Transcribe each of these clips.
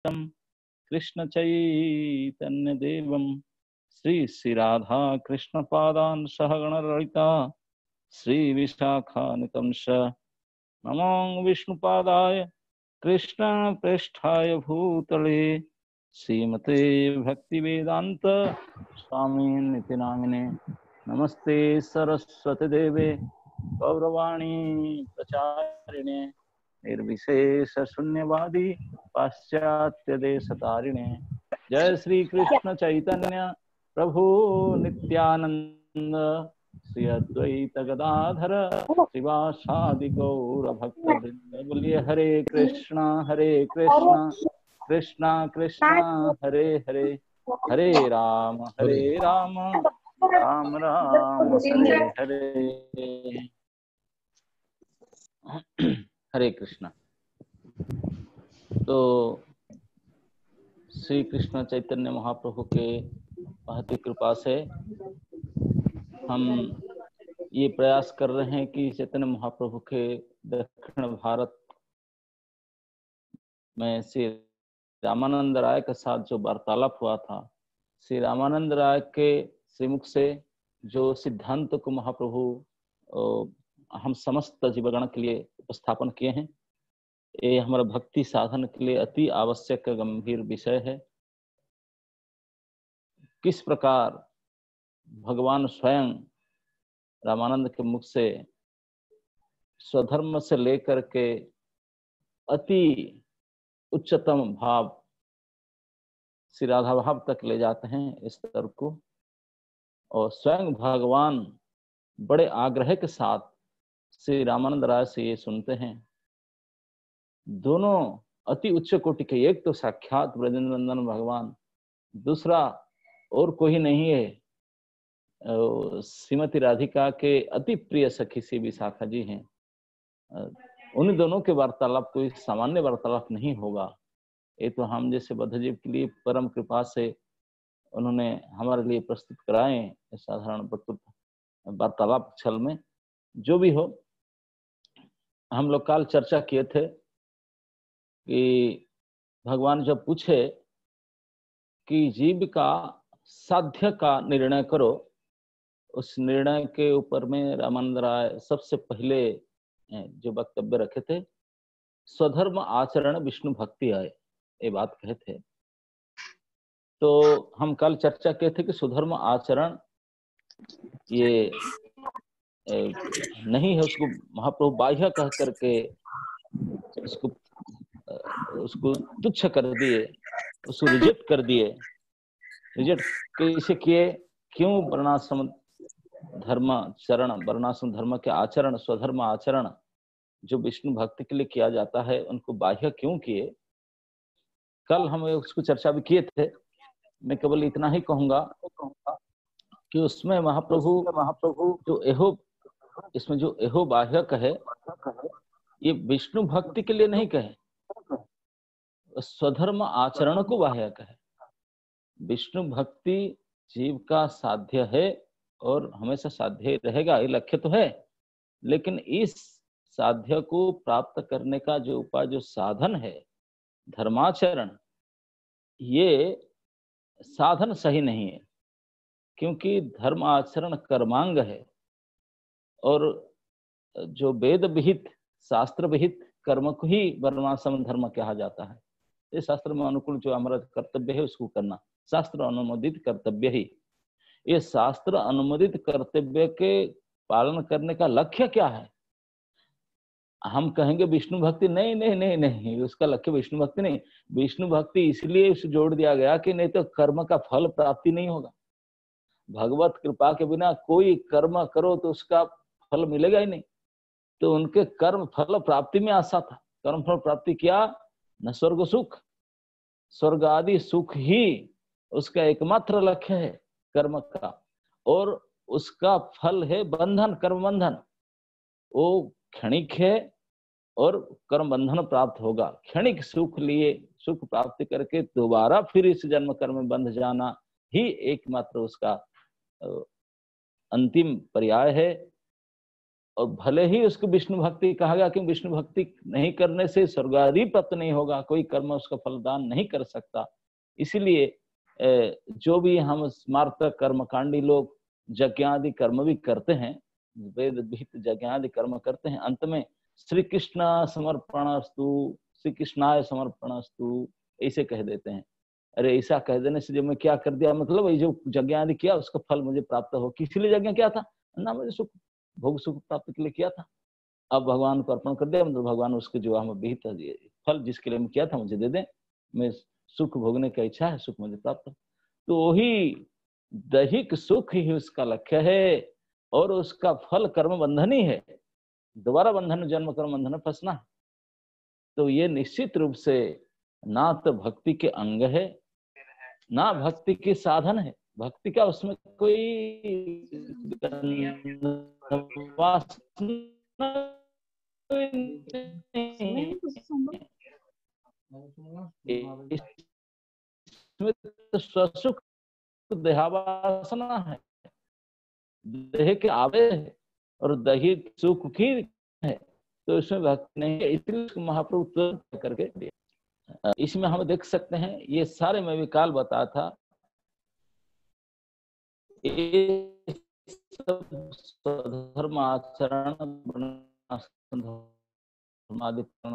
कृष्ण चैतन्य देवम श्री श्री राधा कृष्ण पादान सहगण ललिता श्री विशाखान्वितं च नमो विष्णुपादाय कृष्ण पृष्ठाय भूतले श्रीमते भक्ति वेदांत स्वामी निति नामिने नमस्ते सरस्वती देवे गौरवाणी प्रचारिणे निर्विशेष शून्यवादी पाश्चात्य देशतारिणे जय श्री कृष्ण चैतन्य प्रभु नित्यानंद श्री अद्वैत गदाधर शिवासादि गौर भक्त वृंद। बोलिए हरे कृष्णा कृष्णा कृष्णा हरे हरे हरे राम राम राम हरे हरे। हरे कृष्णा। तो श्री कृष्ण चैतन्य महाप्रभु के महती कृपा से हम ये प्रयास कर रहे हैं कि चैतन्य महाप्रभु के दक्षिण भारत में श्री रामानंद राय के साथ जो वार्तालाप हुआ था, श्री रामानंद राय के श्रीमुख से जो सिद्धांत को महाप्रभु हम समस्त जीवगण के लिए उपस्थापन किए हैं, ये हमारा भक्ति साधन के लिए अति आवश्यक गंभीर विषय है। किस प्रकार भगवान स्वयं रामानंद के मुख से स्वधर्म से लेकर के अति उच्चतम भाव श्री राधा भाव तक ले जाते हैं इस स्तर को, और स्वयं भगवान बड़े आग्रह के साथ श्री रामानंद राय से ये सुनते हैं। दोनों अति उच्च कोटि के, एक तो साक्षात ब्रजेंद्र नंदन भगवान, दूसरा और कोई नहीं है, श्रीमती राधिका के अति प्रिय सखी श्री विशाखा जी हैं। उन दोनों के वार्तालाप कोई सामान्य वार्तालाप नहीं होगा। ये तो हम जैसे बद्धजीव के लिए परम कृपा से उन्होंने हमारे लिए प्रस्तुत कराए साधारण प्रस्तुत वार्तालाप छल में। जो भी हो, हम लोग कल चर्चा किए थे कि भगवान जब पूछे कि जीव का साध्य का निर्णय करो, उस निर्णय के ऊपर में रामानंद राय सबसे पहले जो वक्तव्य रखे थे, स्वधर्म आचरण विष्णु भक्ति है, ये बात कहे थे। तो हम कल चर्चा किए थे कि स्वधर्म आचरण ये नहीं है, उसको महाप्रभु बाह्य कह करके उसको तुच्छ कर दिए, उसको रिजेक्ट कर दिए। रिजेक्ट कैसे किए? क्यों? वर्णाश्रम धर्म चरण, वर्णाश्रम धर्म के आचरण, स्वधर्म आचरण जो विष्णु भक्ति के लिए किया जाता है, उनको बाह्य क्यों किए? कल हम उसको चर्चा भी किए थे। मैं केवल इतना ही कहूंगा कि उसमें महाप्रभु जो एहो, इसमें जो एहो बाह्य कहे, ये विष्णु भक्ति के लिए नहीं कहे, स्वधर्म आचरण को बाह्य कहे। विष्णु भक्ति जीव का साध्य है और हमेशा साध्य रहेगा, ये लक्ष्य तो है, लेकिन इस साध्य को प्राप्त करने का जो उपाय, जो साधन है धर्माचरण, ये साधन सही नहीं है, क्योंकि धर्म आचरण कर्मांग है और जो वेद विहित शास्त्र विहित कर्म को ही वर्णाश्रम धर्म कहा जाता है। ये शास्त्र में अनुकूल जो हमारा कर्तव्य है उसको करना, शास्त्र अनुमोदित कर्तव्य ही। ये शास्त्र अनुमोदित कर्तव्य के पालन करने का लक्ष्य क्या है? हम कहेंगे विष्णु भक्ति, नहीं नहीं नहीं नहीं, उसका लक्ष्य विष्णु भक्ति नहीं। विष्णु भक्ति इसलिए उसे जोड़ दिया गया कि नहीं तो कर्म का फल प्राप्ति नहीं होगा। भगवत कृपा के बिना कोई कर्म करो तो उसका फल मिलेगा ही नहीं। तो उनके कर्म फल प्राप्ति में आशा था। कर्म फल प्राप्ति क्या? न स्वर्ग सुख, स्वर्ग आदि सुख ही उसका एकमात्र लक्ष्य है कर्म का, और उसका फल है बंधन, कर्म बंधन। वो क्षणिक है और कर्म बंधन प्राप्त होगा। क्षणिक सुख लिए, सुख प्राप्ति करके दोबारा फिर इस जन्म कर्म में बंध जाना ही एकमात्र उसका अंतिम पर्याय है। और भले ही उसको विष्णु भक्ति कहा गया, क्योंकि विष्णु भक्ति नहीं करने से स्वर्ग आदि प्राप्त नहीं होगा, कोई कर्म उसका फलदान नहीं कर सकता। इसीलिए जो भी हम स्मार्त कर्मकांडी लोग यज्ञ आदि कर्म भी करते हैं, वेद विहित यज्ञ आदि कर्म करते हैं, अंत में श्री कृष्ण समर्पणस्तु, श्री कृष्णाय समर्पणस्तु ऐसे कह देते हैं। अरे ऐसा कह देने से जब मैं क्या कर दिया, मतलब ये जो यज्ञ आदि किया उसका फल मुझे प्राप्त हो, किसी लिए यज्ञ क्या था ना, मुझे सुख भोग सुख प्राप्त के लिए किया था, अब भगवान को अर्पण कर दिया, मतलब भगवान उसके जो हम विहित फल जिसके लिए मैं किया था मुझे दे दें, मैं सुख भोगने की इच्छा है, सुख मुझे प्राप्त हो। तो वही दैहिक सुख ही उसका लक्ष्य है और उसका फल कर्म बंधन ही है, दोबारा बंधन जन्म कर्म बंधन में फंसना है। तो ये निश्चित रूप से ना तो भक्ति के अंग है ना भक्ति के साधन है। भक्ति का उसमें कोई इसमें तो स्वसुख देहावासना है, देह के आवे है और दही सुख की है, तो इसमें भक्ति नहीं है। इसलिए महाप्रभु तुरंत करके दिया। इसमें हम देख सकते हैं, ये सारे मैं विकाल बताया था, धर्म आचरण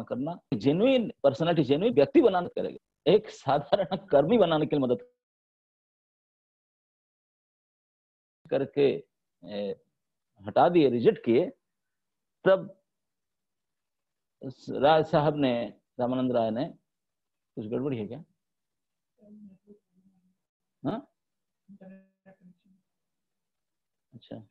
करना, जेन्युइन पर्सनालिटी, जेन्युइन व्यक्ति बनाने करेगा, एक साधारण कर्मी बनाने के लिए मदद करके हटा दिए, रिजेक्ट किए। तब राय साहब ने, रामानंद राय ने, कुछ गड़बड़ी है क्या? हाँ अच्छा,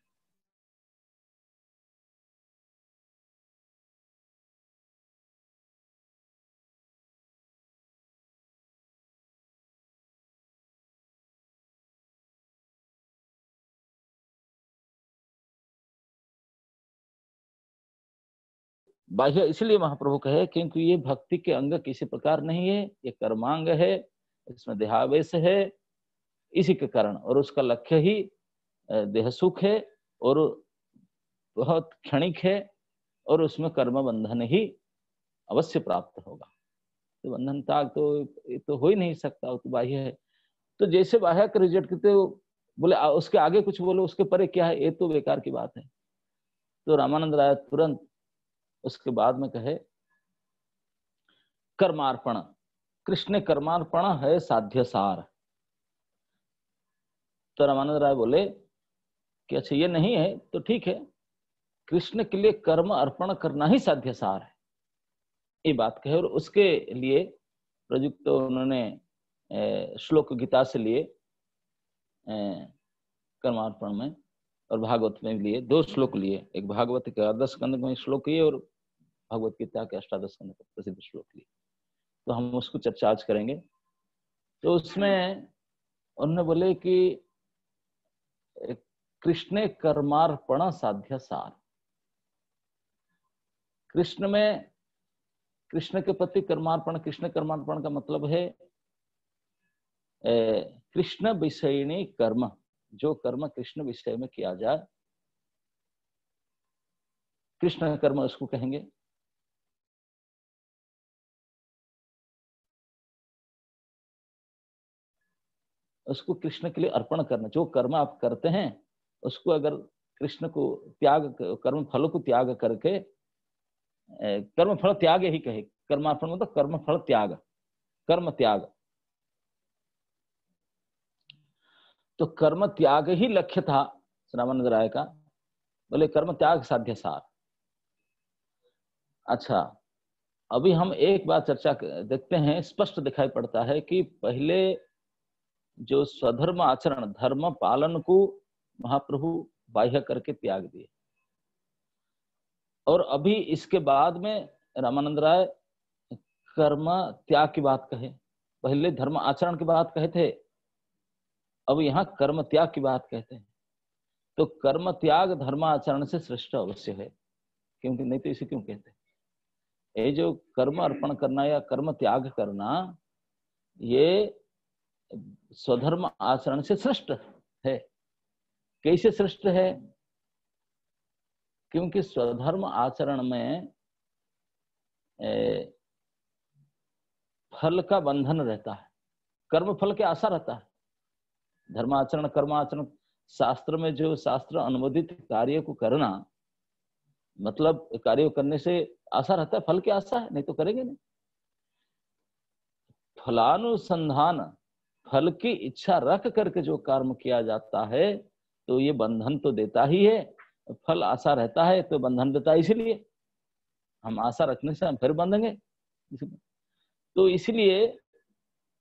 बाह्य इसलिए महाप्रभु कहे क्योंकि ये भक्ति के अंग किसी प्रकार नहीं है, ये कर्मांग है, इसमें देहावेश है, इसी के कारण, और उसका लक्ष्य ही देह सुख है और बहुत क्षणिक है, और उसमें कर्म बंधन ही अवश्य प्राप्त होगा। तो बंधन त्याग तो हो ही नहीं सकता, वो तो बाह्य है। तो जैसे बाह्य को रिजेक्ट करते हो, बोले उसके आगे कुछ बोलो, उसके परे क्या है, ये तो बेकार की बात है। तो रामानंद राय तुरंत उसके बाद में कहे कर्मार्पण, कृष्ण कर्मार्पण है साध्य सार। तो रामानंद राय बोले कि अच्छा ये नहीं है तो ठीक है, कृष्ण के लिए कर्म अर्पण करना ही साध्य सार है, ये बात कहे। और उसके लिए प्रयुक्त तो उन्होंने श्लोक गीता से लिए कर्मार्पण में, और भागवत में लिए 2 श्लोक लिए, एक भागवत के 10 स्कंद में श्लोक लिए और भगवत गीता के 18 स्कंद का प्रसिद्ध श्लोक लिए। तो हम उसको चर्चा आज करेंगे। तो उसमें उन्होंने बोले कि कृष्ण कर्मार्पण साध्य सार, कृष्ण में, कृष्ण के प्रति कर्मार्पण, कृष्ण कर्मार्पण का मतलब है कृष्ण विषयिणी कर्म, जो कर्म कृष्ण विषय में किया जाए, कृष्ण कर्म उसको कहेंगे। उसको कृष्ण के लिए अर्पण करना, जो कर्म आप करते हैं उसको अगर कृष्ण को त्याग, कर्म फलों को त्याग करके, कर्म फल त्याग ही कहे, कर्मार्पण मतलब कर्म फल त्याग, कर्म त्याग। तो कर्म त्याग ही लक्ष्य था रामानंद राय का, बोले कर्म त्याग साध्य सार। अच्छा, अभी हम एक बात चर्चा देखते हैं, स्पष्ट दिखाई पड़ता है कि पहले जो स्वधर्म आचरण, धर्म पालन को महाप्रभु बाह्य करके त्याग दिए, और अभी इसके बाद में रामानंद राय कर्म त्याग की बात कहे। पहले धर्म आचरण की बात कहे थे, अब यहाँ कर्म त्याग की बात कहते हैं। तो कर्म त्याग धर्म आचरण से श्रेष्ठ अवश्य है, क्योंकि नहीं तो इसे क्यों कहते हैं? ये जो कर्म अर्पण करना या कर्म त्याग करना, ये स्वधर्म आचरण से श्रेष्ठ है। कैसे श्रेष्ठ है? क्योंकि स्वधर्म आचरण में फल का बंधन रहता है, कर्म फल के आशा रहता है। धर्माचरण कर्माचरण शास्त्र में जो शास्त्र अनुमोदित कार्य को करना, मतलब कार्य करने से आशा रहता है, फल की आशा है, नहीं तो करेंगे नहीं। फलानुसंधान, फल की इच्छा रख करके जो कर्म किया जाता है तो ये बंधन तो देता ही है। फल आशा रहता है तो बंधन देता है, इसलिए हम आशा रखने से हम फिर बंधेंगे। तो इसलिए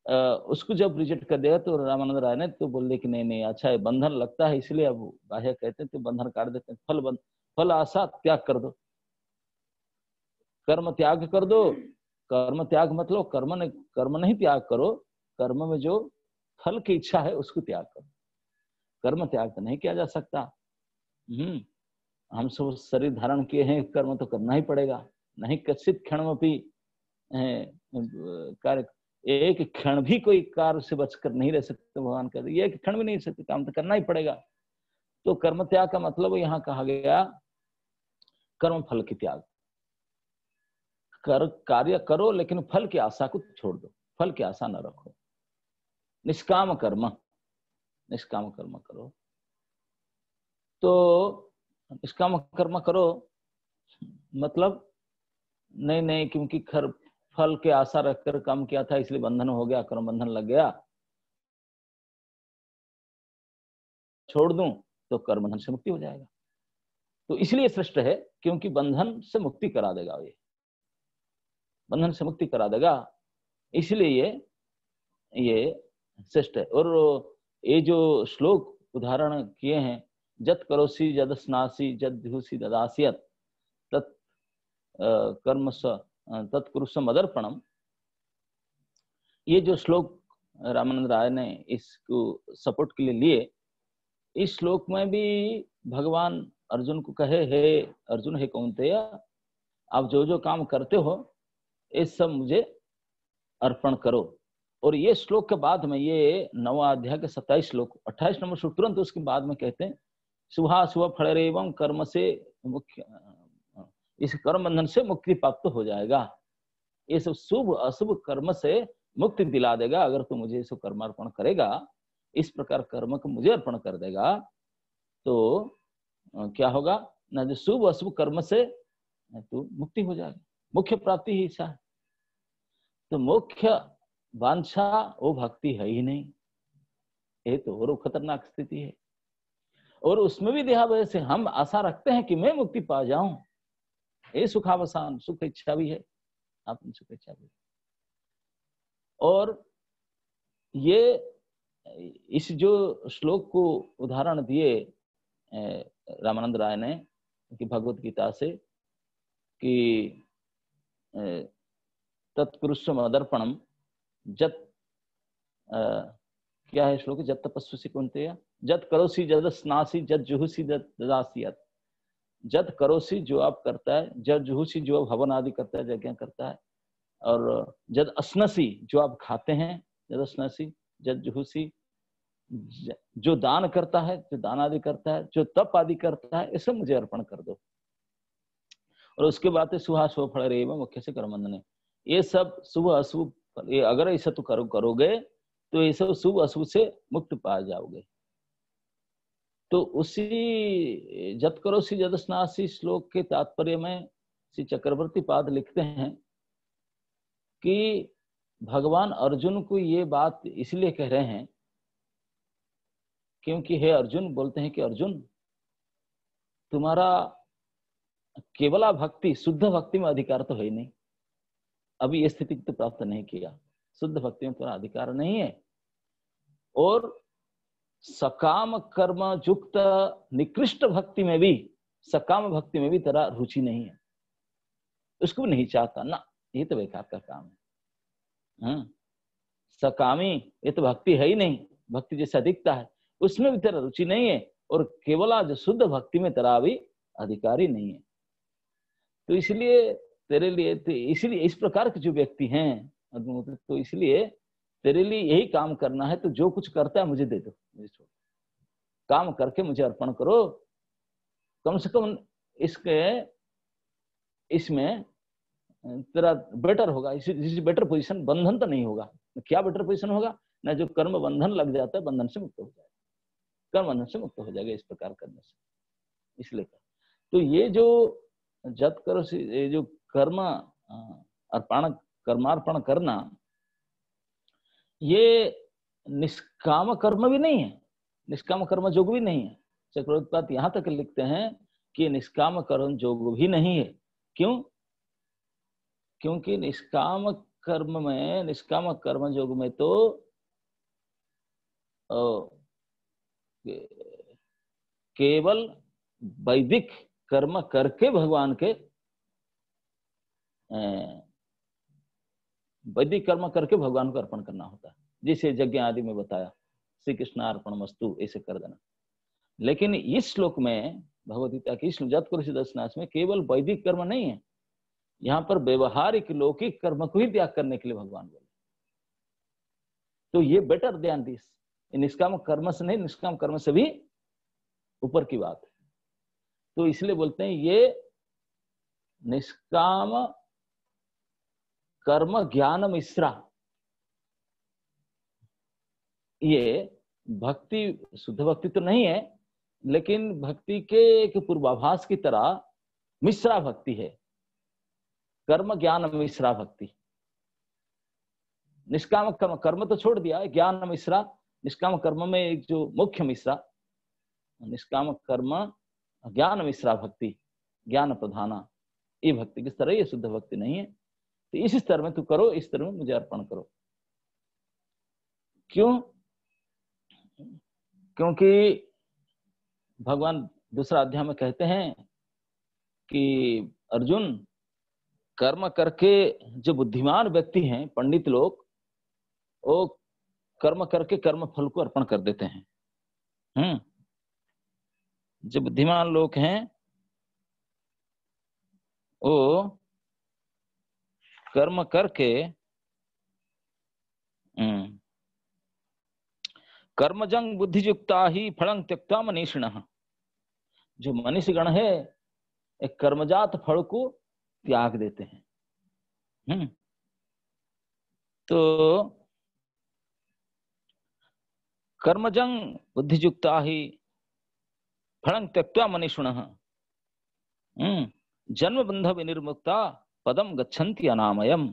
उसको जब रिजेक्ट कर दिया तो रामानंद राय ने तो बोले कि नहीं नहीं, अच्छा है, बंधन लगता है इसलिए अब बाह्य कहते हैं तो बंधन काट देते हैं। फल आशा त्याग कर दो, कर्म त्याग कर दो। कर्म त्याग मतलब कर्म नहीं त्याग करो, कर्म में जो फल की इच्छा है उसको त्याग करो। कर्म त्याग तो नहीं किया जा सकता। हम सब शरीर धारण किए हैं, कर्म तो करना ही पड़ेगा। नहीं कश्चित क्षणमपि कार्य, एक क्षण भी कोई कार्य से बचकर नहीं रह सकते। भगवान कहते हैं एक क्षण भी नहीं सकते, काम तो करना ही पड़ेगा। तो कर्म त्याग का मतलब यहाँ कहा गया कर्म फल की त्याग। कार्य करो लेकिन फल की आशा को छोड़ दो, फल की आशा न रखो। निष्काम कर्म करो। तो निष्काम कर्म करो मतलब नहीं क्योंकि फल के आशा रखकर काम किया था इसलिए बंधन हो गया, कर्म बंधन लग गया, छोड़ दूं तो कर्म बंधन से मुक्ति हो जाएगा। तो इसलिए श्रेष्ठ है, क्योंकि बंधन से मुक्ति करा देगा, ये बंधन से मुक्ति करा देगा, इसलिए ये श्रेष्ठ है। और ये जो श्लोक उदाहरण किए हैं, जत करोसि जद स्नासि जद जुहुसि ददास्यत् तत् कर्मस तत्कुरुष मदर्पणम, ये जो श्लोक रामानंद राय ने इसको सपोर्ट के लिए लिए, इस श्लोक में भी भगवान अर्जुन को कहे, हे अर्जुन, हे कौन्तेय, आप जो जो काम करते हो ये सब मुझे अर्पण करो। और ये श्लोक के बाद में, ये 9वां अध्याय के 27 श्लोक, 28 नंबर श्लोक तुरंत उसके बाद में कहते हैं शुभाशुभ फलरेवं कर्म से मुख्य, इस कर्म बंधन से मुक्ति प्राप्त हो जाएगा। ये सब शुभ अशुभ कर्म से मुक्ति दिला देगा। अगर तू मुझे इसको कर्म अर्पण करेगा, इस प्रकार कर्म को मुझे अर्पण कर देगा, तो क्या होगा ना, जो शुभ अशुभ कर्म से तू मुक्ति हो जाएगा। मुख्य प्राप्ति ही इच्छा है। तो मुख्य वांछा वो भक्ति है ही नहीं, ये तो और खतरनाक स्थिति है। और उसमें भी देखा वजह से हम आशा रखते हैं कि मैं मुक्ति पा जाऊं, ये सुखावसान, सुख इच्छा भी है, आपने सुख इच्छा भी। और ये इस जो श्लोक को उदाहरण दिए रामानंद राय ने कि भगवत गीता से, कि तत्कुरुष मदर्पणम जत क्या है श्लोक, जत तपस्वी कौन्तेय जत करोसी जद स्नासी जद जुहुसी जद ददास्यत्। जद करोसी जो आप करता है, जद जुहुसी जो हवन आदि करता है, यज्ञ करता है, और जद अस्नसी जो आप खाते हैं, जद अस्नसी जद जुहुसी जो दान करता है, जो दान आदि करता है, जो तप आदि करता है, ये सब मुझे अर्पण कर दो। और उसके बाद शुभाशुभ फल रेव मुख्य से कर्मबंधन, ये सब शुभ अशुभ, ये अगर ऐसा तो करोगे तो ये सब शुभ अशुभ से मुक्त पा जाओगे। तो उसी जत करोसी जद स्नासी श्लोक के तात्पर्य में श्री चक्रवर्ती पाद लिखते हैं कि भगवान अर्जुन को ये बात इसलिए कह रहे हैं क्योंकि हे अर्जुन, बोलते हैं कि अर्जुन, तुम्हारा केवला भक्ति, शुद्ध भक्ति में अधिकार तो है ही नहीं, अभी ये स्थिति तो प्राप्त नहीं किया, शुद्ध भक्ति में तुम्हारा अधिकार नहीं है। और सकाम कर्म युक्त निकृष्ट भक्ति में भी, सकाम भक्ति में भी तेरा रुचि नहीं है, उसको भी नहीं चाहता ना, ये तो बेकार का काम है। सकामी ये तो भक्ति है ही नहीं, भक्ति जैसा दिखता है उसमें भी तेरा रुचि नहीं है, और केवल जो शुद्ध भक्ति में तेरा भी अधिकारी नहीं है। तो इसलिए तेरे लिए, इसलिए इस प्रकार के जो व्यक्ति हैं, तो इसलिए तेरे लिए यही काम करना है, तो जो कुछ करता है मुझे दे दो, मुझे छोड़, काम करके मुझे अर्पण करो। कम से कम इसमें तेरा बेटर होगा, इसी बेटर पोजीशन, बंधन तो नहीं होगा। क्या बेटर पोजीशन होगा ना, जो कर्म बंधन लग जाता है बंधन से मुक्त हो जाएगा, कर्म बंधन से मुक्त हो जाएगा इस प्रकार करने से। इसलिए तो ये जो जत करो, ये जो कर्म कर्मार्पण करना, ये निष्काम कर्म भी नहीं है, निष्काम कर्म योग भी नहीं है। चक्रवर्ती यहां तक लिखते हैं कि निष्काम कर्म योग भी नहीं है। क्यों? क्योंकि निष्काम कर्म योग में तो केवल वैदिक कर्म करके भगवान के वैदिक कर्म करके भगवान को अर्पण करना होता है, जिसे यज्ञ आदि में बताया, श्री कृष्ण अर्पणमस्तु ऐसे कर देना। लेकिन इस श्लोक में, भगवद गीता की जत करो दर्शनाश में, केवल वैदिक कर्म नहीं है, यहाँ पर व्यवहारिक लौकिक कर्म को ही त्याग करने के लिए भगवान बोले। तो ये बेटर ध्यान दी, निष्काम कर्म से नहीं, निष्काम कर्म से भी ऊपर की बात है। तो इसलिए बोलते हैं ये निष्काम कर्म ज्ञान मिश्रा, ये भक्ति शुद्ध भक्ति तो नहीं है, लेकिन भक्ति के एक पूर्वाभास की तरह मिश्रा भक्ति है, कर्म ज्ञान मिश्रा भक्ति। निष्काम कर्म तो छोड़ दिया, ज्ञान मिश्रा, निष्काम कर्म में एक जो मुख्य मिश्रा, निष्काम कर्म ज्ञान मिश्रा भक्ति, ज्ञान प्रधाना, ये भक्ति किस तरह, ये शुद्ध भक्ति नहीं है। तो इस स्तर में तू करो, इस तरह में मुझे अर्पण करो। क्यों? क्योंकि भगवान दूसरा अध्याय में कहते हैं कि अर्जुन, कर्म करके जो बुद्धिमान व्यक्ति हैं, पंडित लोग, वो कर्म करके कर्म फल को अर्पण कर देते हैं। जो बुद्धिमान लोग हैं वो कर्म करके कर्मजंग बुद्धियुक्ता ही फलं त्यक्त्वा मनीषिणः, जो मनीषी गण है एक कर्मजात फल को त्याग देते हैं। तो कर्मजंग बुद्धियुक्ता ही फलं त्यक्त्वा मनीषिणः जन्म बंध विनिर्मुक्ता पदम गच्छन्ति अनामयम्।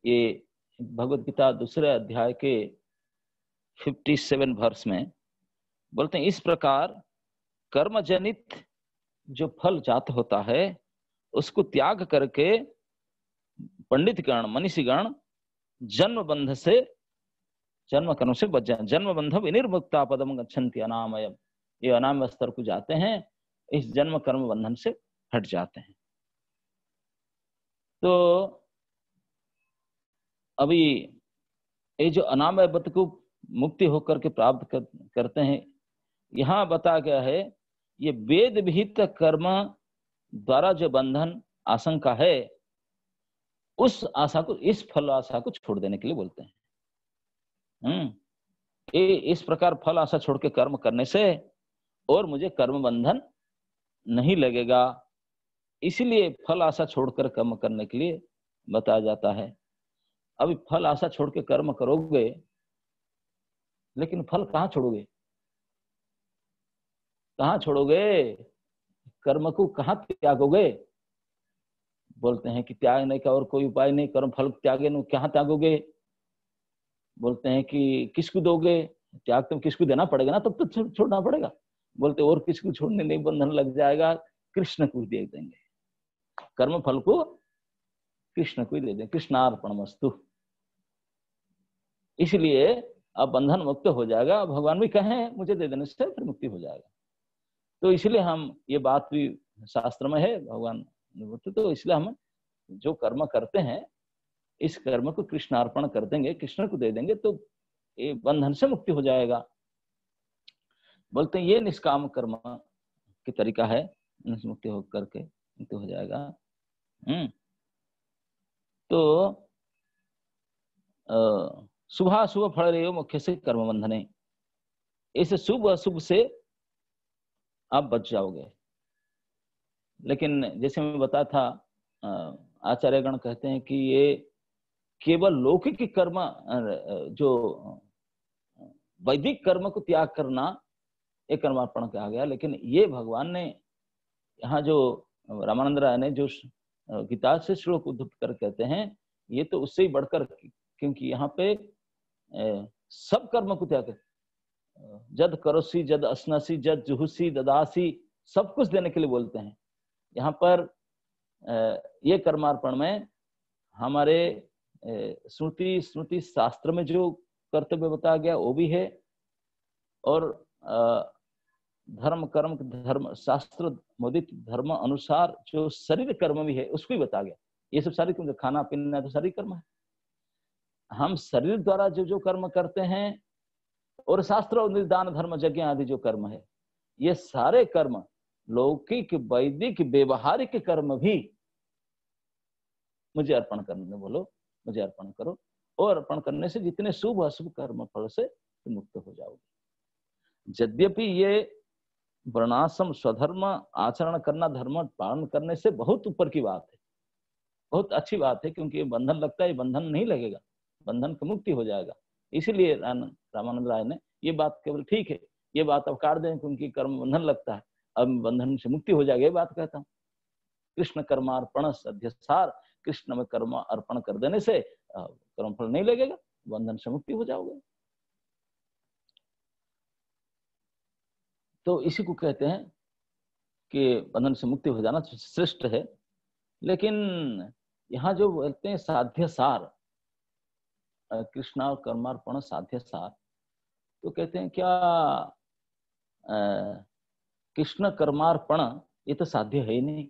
ये भगवद गीता दूसरे अध्याय के 57 वर्ष में बोलते हैं, इस प्रकार कर्मजनित जो फल जात होता है उसको त्याग करके पंडित गण, मनीषी गण जन्म बंध से, जन्म कर्म से बच जाए, जन्म बंध विनिर्मुक्ता पदम गच्छन्ति अनामयम्, ये अनामय स्तर को जाते हैं, इस जन्म कर्म बंधन से हट जाते हैं। तो अभी ये जो अनामय बत को मुक्ति होकर के प्राप्त करते हैं, यहां बताया गया है ये वेद विहित कर्म द्वारा जो बंधन आशंका है, उस आशा को, इस फल आशा को छोड़ देने के लिए बोलते हैं। इस प्रकार फल आशा छोड़ के कर्म करने से और मुझे कर्म बंधन नहीं लगेगा, इसलिए फल आशा छोड़कर कर्म करने के लिए बताया जाता है। अभी फल आशा छोड़ के कर्म करोगे, लेकिन फल कहाँ छोड़ोगे, कहाँ छोड़ोगे, कर्म को कहाँ त्यागोगे? बोलते हैं कि त्यागने का और कोई उपाय नहीं, कर्म फल त्यागे न कहाँ त्यागोगे? बोलते हैं कि किसको दोगे, त्याग तुम किसको देना पड़ेगा ना, तब तो छोड़ना पड़ेगा। बोलते और किसको छोड़ने नहीं, बंधन लग जाएगा, कृष्ण को दे देंगे, कर्म फल को कृष्ण को ही दे देंगे, कृष्णार्पणमस्तु। इसलिए अब बंधन मुक्त हो जाएगा, भगवान भी कहें मुझे दे देने से फिर मुक्ति हो जाएगा। तो इसलिए हम, ये बात भी शास्त्र में है, भगवान, तो इसलिए हम जो कर्म करते हैं इस कर्म को कृष्ण अर्पण कर देंगे, कृष्ण को दे देंगे, तो ये बंधन से मुक्ति हो जाएगा। बोलते हैं ये निष्काम कर्म की तरीका है, मुक्ति हो करके मुक्ति हो जाएगा। तो शुभाशुभ फल रेव मुख्य से कर्म बंधने, इस शुभ अशुभ से आप बच जाओगे। लेकिन जैसे मैं बताया था, आचार्यगण कहते हैं कि ये केवल लौकिक कर्म, जो वैदिक कर्म को त्याग करना, ये कर्मार्पण कहा गया। लेकिन ये भगवान ने यहाँ जो रामानंद राय ने जो गीता से श्लोक उद्धृत कर कहते हैं, ये तो उससे ही बढ़कर, क्योंकि यहाँ पे सब कर्म को त्याग, जद करोसी जद असनसी जद जुहुसी ददासी, सब कुछ देने के लिए बोलते हैं। यहाँ पर ये कर्मार्पण में हमारे स्मृति शास्त्र में जो कर्तव्य बताया गया वो भी है, और धर्म कर्म धर्म शास्त्र मोदित धर्म अनुसार जो शरीर कर्म भी है उसको भी बताया गया। ये सब सारी, क्योंकि खाना पीना तो शरीर कर्म है। हम शरीर द्वारा जो कर्म करते हैं, और शास्त्र और निदान धर्म यज्ञ आदि जो कर्म है, ये सारे कर्म लौकिक वैदिक व्यवहारिक कर्म भी मुझे अर्पण करने बोलो, मुझे अर्पण करो, और अर्पण करने से जितने शुभ अशुभ कर्म फल से मुक्त हो जाओगे। यद्यपि ये वर्णाश्रम स्वधर्म आचरण करना, धर्म पालन करने से बहुत ऊपर की बात है, बहुत अच्छी बात है, क्योंकि ये बंधन लगता है, बंधन नहीं लगेगा, बंधन की मुक्ति हो जाएगा। इसीलिए रामानंद राय ने ये बात केवल ठीक है, ये बात अब काट दें, क्योंकि कर्म बंधन लगता है, अब बंधन से मुक्ति हो जाएगी, ये बात कहता हूँ। कृष्ण कर्मार्पण अध्यसार, कृष्ण में कर्म अर्पण कर देने से कर्म फल नहीं लगेगा, बंधन से मुक्ति हो जाओगे। तो इसी को कहते हैं कि बंधन से मुक्ति हो जाना श्रेष्ठ है। लेकिन यहाँ जो बोलते हैं साध्य सार, कृष्णा और कर्मार्पण साध्य सार, तो कहते हैं क्या कृष्ण कर्मार्पण ये तो साध्य है ही नहीं।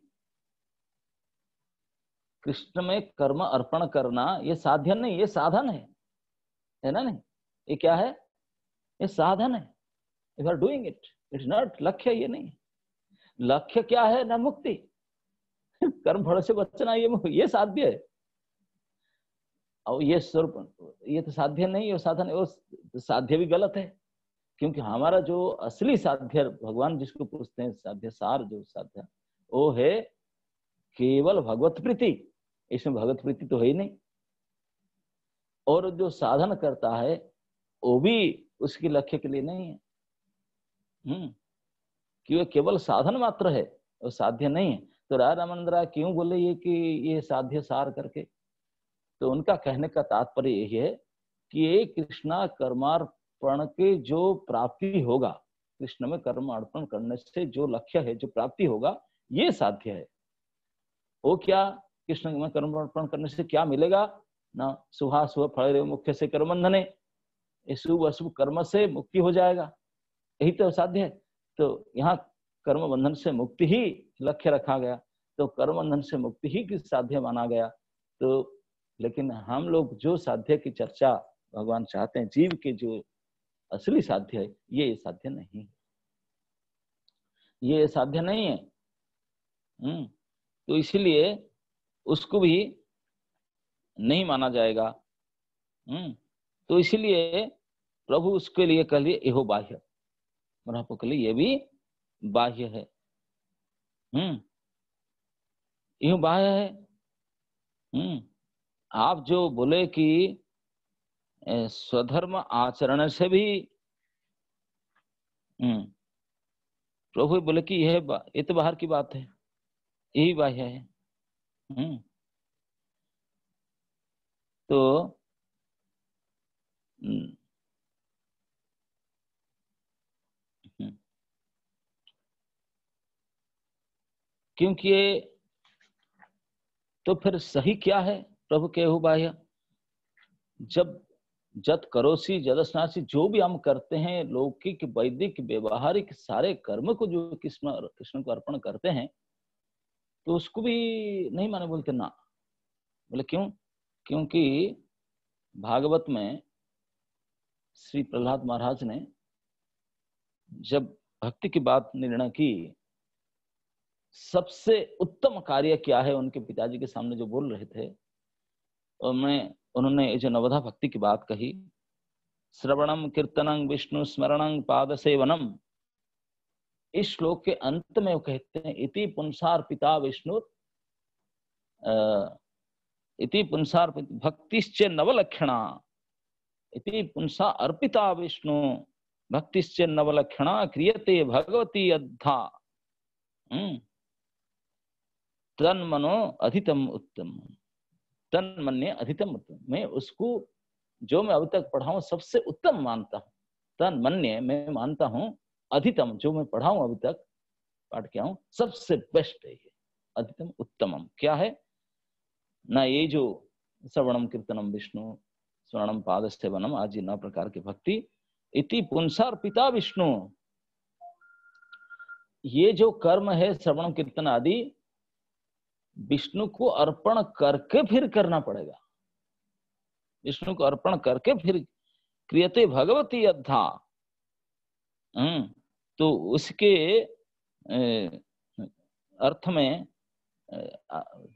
कृष्ण में कर्म अर्पण करना ये साध्य नहीं, ये साधन है ना? नहीं, ये क्या है? ये साधन है। If are doing it, it's not लक्ष्य। ये नहीं, लक्ष्य क्या है? ना मुक्ति, कर्म फल से बचना, ये साध्य है। और ये स्वरूप, ये तो साध्य नहीं है, साधन है। वो साध्य भी गलत है, क्योंकि हमारा जो असली साध्य भगवान जिसको पूछते हैं साध्य सार, जो साध्य वो है केवल भगवत प्रीति। इसमें भगवत प्रीति तो है ही नहीं। और जो साधन करता है वो भी उसके लक्ष्य के लिए नहीं है, कि वो केवल साधन मात्र है, वो साध्य नहीं है। तो राय रामानंद राय क्यों बोले ये कि ये साध्य सार करके? तो उनका कहने का तात्पर्य यही है कि ये कृष्णा कर्मार्पण के जो प्राप्ति होगा, कृष्ण में कर्म अर्पण करने से जो लक्ष्य है, जो प्राप्ति होगा, ये साध्य है। वो क्या? कृष्ण में कर्म अर्पण करने से क्या मिलेगा? ना शुभाशुभ फल मुख्य से कर्म बंधने, इस शुभ अशुभ कर्म से मुक्ति हो जाएगा, यही तो साध्य है। तो यहाँ कर्म बंधन से मुक्ति ही लक्ष्य रखा गया, तो कर्म बंधन से मुक्ति ही की साध्य माना गया। तो लेकिन हम लोग जो साध्य की चर्चा भगवान चाहते हैं, जीव के जो असली साध्य है, ये साध्य नहीं है, ये साध्य नहीं है। तो इसीलिए उसको भी नहीं माना जाएगा। तो इसीलिए प्रभु उसके लिए कह लिए एहो बाह्य, प्रभु के लिए ये भी बाह्य है। एहो बाह्य है। आप जो बोले कि स्वधर्म आचरण से भी, प्रभु बोले कि ये तो बाहर की बात है, यही बाह्य है। तो क्योंकि ये तो फिर सही क्या है? प्रभु के हो बाह्य, जब जत करोसी जदस्नासी, जो भी हम करते हैं लौकिक वैदिक व्यवहारिक सारे कर्म को जो कृष्ण को अर्पण करते हैं, तो उसको भी नहीं माने, बोलते ना। बोले क्यों? क्योंकि भागवत में श्री प्रहलाद महाराज ने जब भक्ति की बात निर्णय की, सबसे उत्तम कार्य क्या है उनके पिताजी के सामने जो बोल रहे थे, उन्होंने जो नवधा भक्ति की बात कही, श्रवणम कीर्तनं विष्णु स्मरणं पाद सेवनम, इस श्लोक के अंत में वो कहते हैं इति पुंसार्पिता विष्णु इति पुंसार्पित भक्तिश्च नवलक्षणा, इति पुंसा अर्पिता विष्णु भक्तिश्च नवलक्षणा क्रियते भगवती अद्धा तन मनो अधितम उत्तम, तन मन्ये अधितम उत्तम। मैं उसको जो मैं अभी तक पढ़ा हूं सबसे उत्तम मानता हूं। तन मन्ये मैं मानता हूं, अधितम जो मैं पढ़ा हूं अभी तक पाठ किया हूं सबसे बेस्ट है ये, अधितम उत्तमम क्या है ना, ये जो श्रवणम कीर्तनम विष्णु स्वर्णम पाद सेवनम आज 9 प्रकार की भक्ति, इति पुंसार्पिता विष्णु, ये जो कर्म है श्रवण कीर्तन आदि विष्णु को अर्पण करके फिर करना पड़ेगा, विष्णु को अर्पण करके फिर क्रियते भगवती अद्धा। तो उसके अर्थ में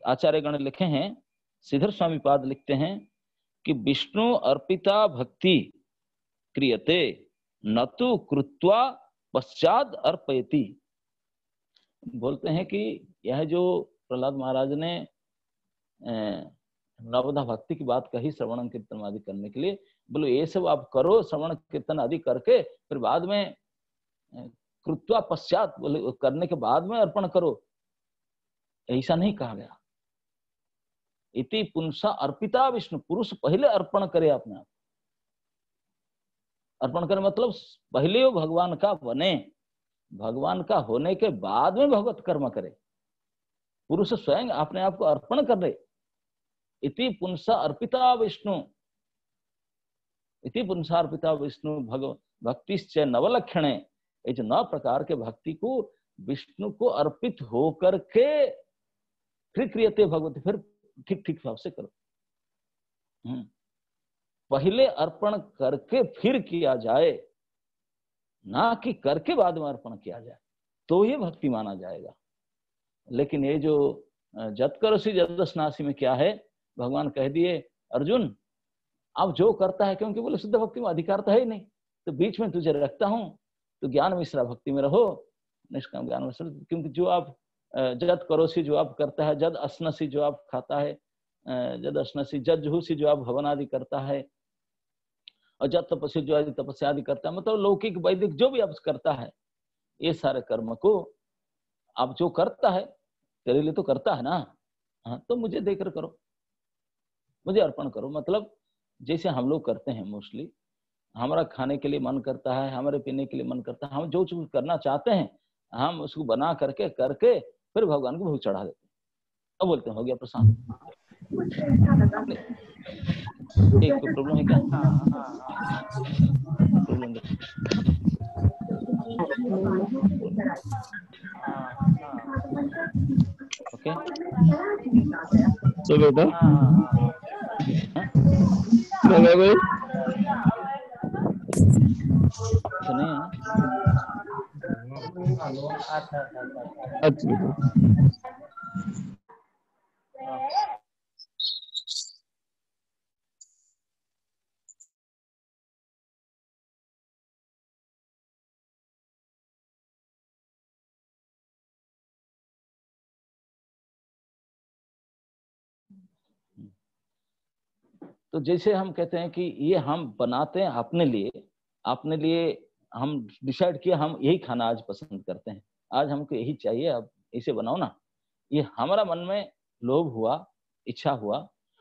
आचार्यगण लिखे हैं, श्रीधर स्वामी पाद लिखते हैं कि विष्णु अर्पिता भक्ति क्रियते न तो कृत्वा पश्चात अर्पयति। बोलते हैं कि यह जो प्रहलाद महाराज ने नवधा भक्ति की बात कही श्रवण कीर्तन आदि करने के लिए, बोलो ये सब आप करो श्रवण कीर्तन आदि करके फिर बाद में कृत्वा पश्चात बोले करने के बाद में अर्पण करो, ऐसा नहीं कहा गया। इति पुंसा अर्पिता विष्णु, पुरुष पहले अर्पण करे अपने आप, अर्पण करे मतलब पहले वो भगवान का बने, भगवान का होने के बाद में भगवत कर्म करे, पुरुष स्वयं अपने आप को अर्पण कर दे। इति पुंसा अर्पिता विष्णु, इति पुंसा अर्पिता विष्णु भक्तिश्च नवलक्षणे, ये जो 9 प्रकार के भक्ति को विष्णु को अर्पित होकर के फिर क्रियते भगवती, फिर ठीक ठीक भाव से करो। पहले अर्पण करके फिर किया जाए, ना कि करके बाद में अर्पण किया जाए, तो ये भक्ति माना जाएगा। लेकिन ये जो जत करोसि जदस्नासि में क्या है, भगवान कह दिए अर्जुन अब जो करता है, क्योंकि बोले शुद्ध भक्ति में अधिकार तो है ही नहीं, तो बीच में तुझे रखता हूं, तो ज्ञान मिश्रा भक्ति में रहो, निष्काम ज्ञान मिश्रा। क्योंकि जो आप जद करोसी जो आप करता है, जद असनसी जो आप खाता है, जद असनसी जद जुहुसी जो आप हवन आदि करता है, और जब तपस्या जो आदि तपस्या आदि करता है, मतलब लौकिक वैदिक जो भी आप करता है, ये सारे कर्म को आप जो करता है तेरे लिए तो करता है ना, हाँ तो मुझे देकर करो, मुझे अर्पण करो। मतलब जैसे हम लोग करते हैं मोस्टली, हमारा खाने के लिए मन करता है, हमारे पीने के लिए मन करता है, हम जो चीज करना चाहते हैं हम उसको बना करके फिर भगवान को भोग चढ़ा देते हैं, अब बोलते हैं हो गया प्रसाद। एक कोई प्रॉब्लम है क्या? प्रॉब्लम ओके तो बेटा कोई नहीं है। अच्छा तो जैसे हम कहते हैं कि ये हम बनाते हैं अपने लिए हम डिसाइड किया हम यही खाना आज पसंद करते हैं, आज हमको यही चाहिए, अब इसे बनाओ ना, ये हमारा मन में लोभ हुआ, इच्छा हुआ,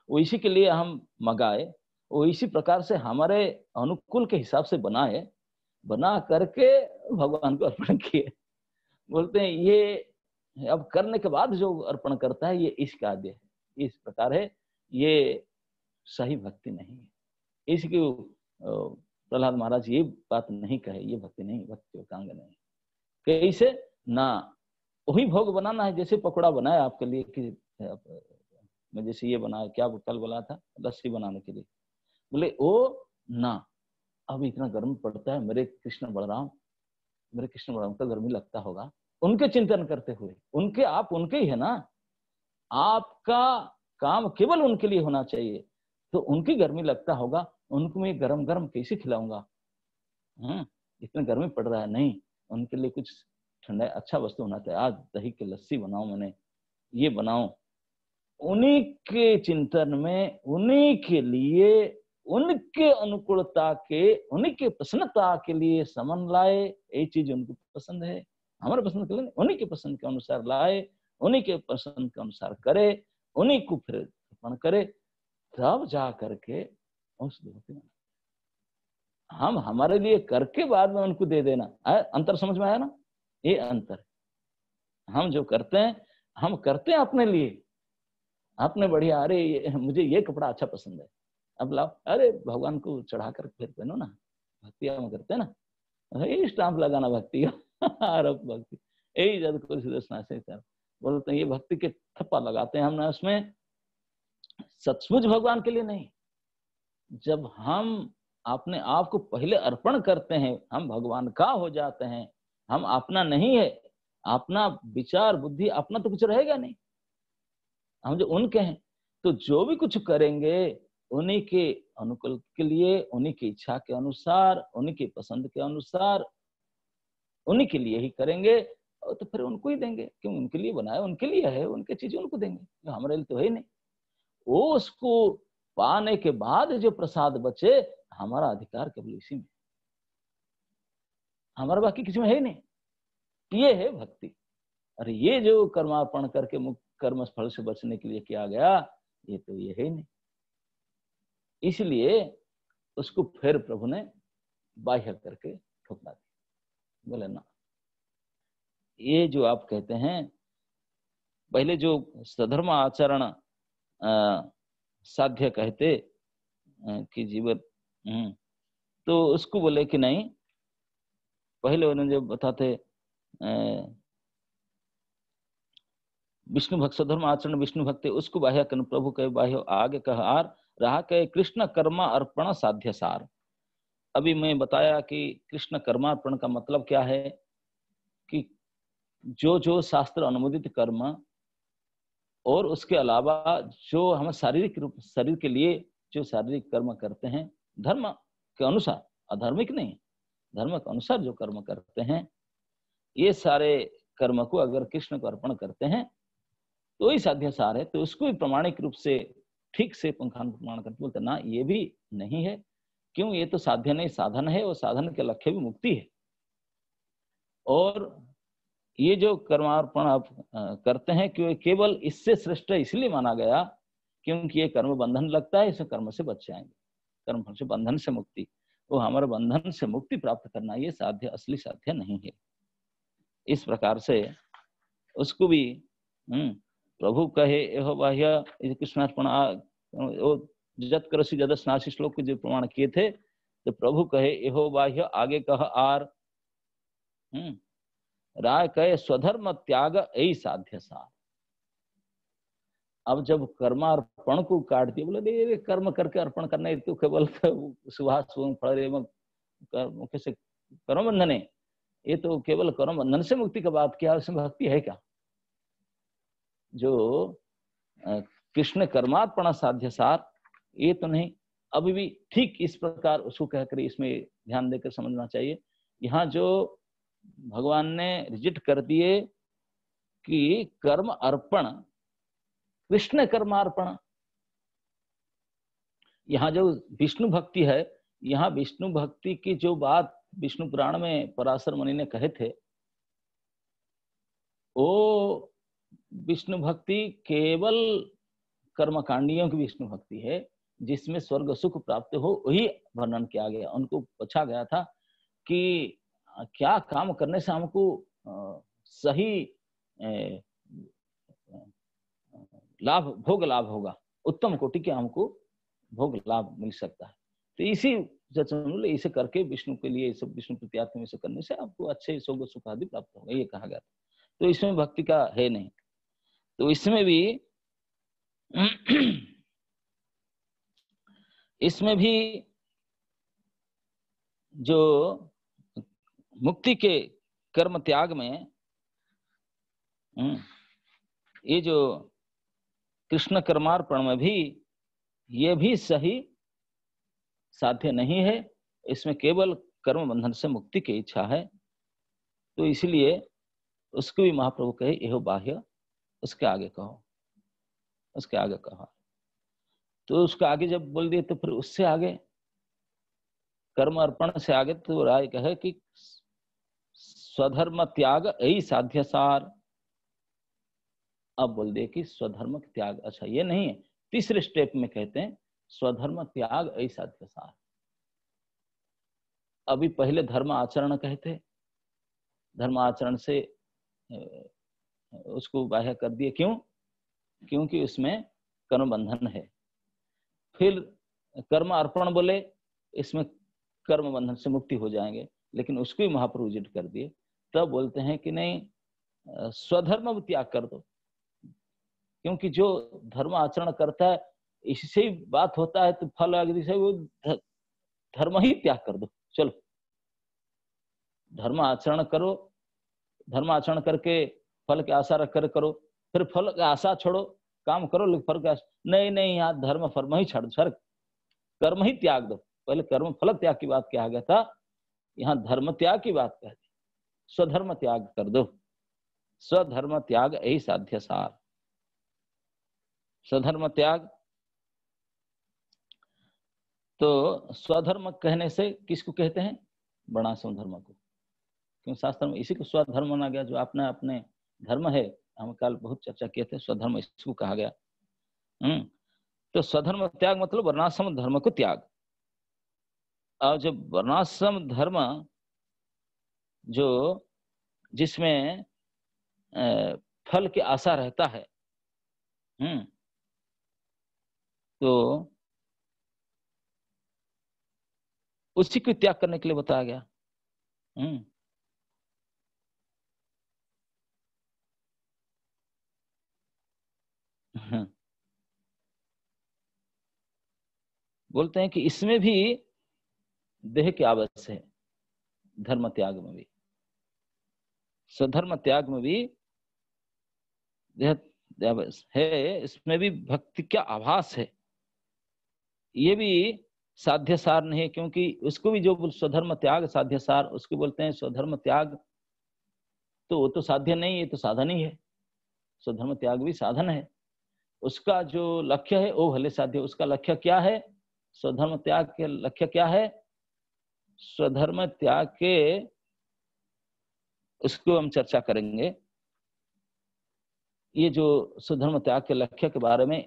वो इसी के लिए हम मंगाए, वो इसी प्रकार से हमारे अनुकूल के हिसाब से बनाए, बना करके भगवान को अर्पण किए। बोलते हैं ये अब करने के बाद जो अर्पण करता है ये इसका आद्य है, इस प्रकार है, ये सही भक्ति नहीं है। इसकी प्रहलाद महाराज ये बात नहीं कहे, ये भक्ति नहीं, भक्ति कांग नहीं। कैसे ना वही भोग बनाना है, जैसे पकौड़ा बनाया आपके लिए कि मैं जैसे ये बनाया, क्या कल बोला था लस्सी बनाने के लिए, बोले ओ ना अब इतना गर्म पड़ता है, मेरे कृष्ण बलराम का गर्मी लगता होगा, उनके चिंतन करते हुए, उनके आप उनके ही है ना, आपका काम केवल उनके लिए होना चाहिए, तो उनकी गर्मी लगता होगा, उनको मैं गरम गरम कैसे खिलाऊंगा, इतनी गर्मी पड़ रहा है, नहीं उनके लिए कुछ ठंडा अच्छा वस्तु होना चाहिए। आज दही की लस्सी बनाओ, मैंने ये बनाओ, उन्हीं के चिंतन में, उन्हीं के लिए, उनके अनुकूलता के, उन्हीं के प्रसन्नता के लिए समन लाए। ये चीज उनको पसंद है, हमारे पसंद के लिए उन्हीं के पसंद के अनुसार लाए, उन्हीं के पसंद के अनुसार करे, उन्हीं को फिर अर्पण करे, तब जा करके उस हम हमारे लिए करके बाद में उनको दे देना। अंतर समझ में आया ना? ये अंतर। हम जो करते हैं, हम करते हैं अपने लिए, आपने बढ़िया, अरे मुझे ये कपड़ा अच्छा पसंद है, अब लाओ, अरे भगवान को चढ़ा कर फिर पहनो ना, भक्ति हम करते हैं ना, ये स्टाम्प लगाना भक्ति का भक्ति यही जब को से कर बोलते हैं, ये भक्ति के थप्पा लगाते हैं हमने, उसमें सचमुच भगवान के लिए नहीं। जब हम अपने आप को पहले अर्पण करते हैं, हम भगवान का हो जाते हैं, हम अपना नहीं है, अपना विचार बुद्धि अपना तो कुछ रहेगा नहीं, हम जो उनके हैं, तो जो भी कुछ करेंगे उन्हीं के अनुकूल के लिए, उन्हीं की इच्छा के अनुसार, उन्हीं की पसंद के अनुसार, उन्हीं के लिए ही करेंगे, और तो फिर उनको ही देंगे, क्यों? उनके लिए बनाया, उनके लिए है, उनके चीजें उनको देंगे, हमारे लिए तो है नहीं। वो उसको पाने के बाद जो प्रसाद बचे, हमारा अधिकार केवल इसी में, हमारा बाकी किसी में है ही नहीं। ये है भक्ति। अरे ये जो कर्मार्पण करके मुक्त कर्म फल से बचने के लिए किया गया, ये तो ये है ही नहीं। इसलिए उसको फिर प्रभु ने बाह्य करके ठुकरा दिया। बोले ना, ये जो आप कहते हैं, पहले जो सधर्म आचरण साध्य कहते कि जीवन, तो उसको बोले कि नहीं, पहले उन्होंने जो बताते विष्णु भक्त, सधर्म आचरण विष्णु भक्ति, उसको बाह्य कर्म प्रभु कहे बाह्य, आगे कह आर रहा कहे कृष्ण कर्मा अर्पण साध्य सार। अभी मैं बताया कि कृष्ण कर्मार्पण का मतलब क्या है, कि जो जो शास्त्र अनुमोदित कर्म और उसके अलावा जो हम शारीरिक रूप, शरीर के लिए जो शारीरिक कर्म करते हैं धर्म के अनुसार, अधर्मिक नहीं, धर्म के अनुसार जो कर्म करते हैं, ये सारे कर्म को अगर कृष्ण को अर्पण करते हैं तो ही साध्य सार है। तो उसको भी प्रमाणिक रूप से ठीक से पंखान प्रमाण करते बोलते ना, ये भी नहीं है। क्यों? ये तो साध्य नहीं, साधन है, और साधन के लक्ष्य भी मुक्ति है। और ये जो कर्मार्पण आप करते हैं, क्यों केवल इससे श्रेष्ठ इसलिए माना गया क्योंकि ये कर्म बंधन लगता है, इस कर्म से बच जाएंगे, कर्म फल से बंधन से मुक्ति, वो हमारे बंधन से मुक्ति प्राप्त करना, ये साध्य असली साध्य नहीं है। इस प्रकार से उसको भी प्रभु कहे एहो बाह्य कृष्णार्पण, जत करसी जद स्नासी श्लोक जो प्रमाण किए थे, तो प्रभु कहे एहो बाह्य, आगे कह आर राय कहे स्वधर्म त्याग यही साध्य सार। अब जब कर्मार्पण को काट दिया, बोले कर्म करके अर्पण करना है, तो केवल सुभाष फल कैसे कर्म बंधन है, ये तो केवल कर्म बंधन से मुक्ति का बात किया, उसमें भक्ति है क्या? जो कृष्ण कर्मार्पण साध्य सार, ये तो नहीं। अभी भी ठीक इस प्रकार उसको कहकर इसमें ध्यान देकर समझना चाहिए। यहाँ जो भगवान ने रिजेक्ट कर दिए कि कर्म अर्पण, कृष्ण कर्मार्पण, यहाँ जो विष्णु भक्ति है, यहाँ विष्णु भक्ति की जो बात विष्णु पुराण में पराशर मुनि ने कहे थे, वो विष्णु भक्ति केवल कर्मकांडियों की विष्णु भक्ति है, जिसमें स्वर्ग सुख प्राप्त हो, वही वर्णन किया गया। उनको पूछा गया था कि क्या काम करने से हमको सही लाभ, भोग लाभ होगा, उत्तम कोटि के हमको भोग लाभ मिल सकता है। तो इसी इसे करके विष्णु के लिए, सब विष्णु प्रीत्यार्थ में से करने से आपको अच्छे स्वर्ग सुख आदि प्राप्त होगा, ये कहा गया था। तो इसमें भक्ति का है नहीं। तो इसमें भी जो मुक्ति के कर्म त्याग में ये जो कृष्ण कर्मार्पण में भी ये भी सही साध्य नहीं है, इसमें केवल कर्म बंधन से मुक्ति की इच्छा है। तो इसलिए उसको भी महाप्रभु कहे एहो बाह्य, उसके आगे कहो, उसके आगे कहो। तो उसके आगे जब बोल दिए तो फिर उससे आगे कर्म अर्पण से आगे तो राय कहे कि स्वधर्म त्याग यही साध्य सार। अब बोल दिए कि स्वधर्म त्याग, अच्छा ये नहीं है, तीसरे स्टेप में कहते हैं स्वधर्म त्याग यही साध्य सार। अभी पहले धर्म आचरण कहते, धर्म आचरण से उसको बाह्य कर दिए, क्यों? क्योंकि उसमें कर्म बंधन है। फिर कर्म अर्पण बोले, इसमें कर्म बंधन से मुक्ति हो जाएंगे, लेकिन उसको भी महाप्रभु जिट कर दिए। तब बोलते हैं कि नहीं, स्वधर्म त्याग कर दो, क्योंकि जो धर्म आचरण करता है इससे ही बात होता है, तो फल आदि से वो धर्म ही त्याग कर दो। चलो धर्म आचरण करो, धर्म आचरण करके फल की आशा रख कर करो, फिर फल की आशा छोड़ो, काम करो लेकिन फल की आशा नहीं, नहीं यहाँ धर्म फर्म ही छड़ छड़ कर्म ही त्याग दो। पहले कर्म फल त्याग की बात कहा गया था, यहाँ धर्म त्याग की बात कहती, स्वधर्म त्याग कर दो। स्वधर्म त्याग यही साध्य सार। स्वधर्म त्याग, तो स्वधर्म कहने से किसको कहते हैं? वर्णाश्रम धर्म को। क्यों शास्त्र में इसी को स्वधर्म माना गया, जो अपना अपने धर्म है। हम कल बहुत चर्चा किए थे, स्वधर्म इसको कहा गया। तो स्वधर्म त्याग मतलब वर्णाश्रम धर्म को त्याग। और जब वर्णाश्रम धर्म जो जिसमें फल की आशा रहता है, तो उसी को त्याग करने के लिए बताया गया। बोलते हैं कि इसमें भी देह की आवश्यक है, धर्म त्याग में भी, स्वधर्म त्याग में भी देह है, इसमें भी भक्ति का आभास है। ये भी साध्य सार नहीं है, क्योंकि उसको भी जो स्वधर्म त्याग साध्य सार, उसको बोलते हैं स्वधर्म त्याग, तो वो तो साध्य नहीं, ये तो साधन ही है। स्वधर्म त्याग भी साधन है, उसका जो लक्ष्य है वो भले साध्य। उसका लक्ष्य क्या है? स्वधर्म त्याग के लक्ष्य क्या है? स्वधर्म त्याग के, उसको हम चर्चा करेंगे। ये जो स्वधर्म त्याग के लक्ष्य के बारे में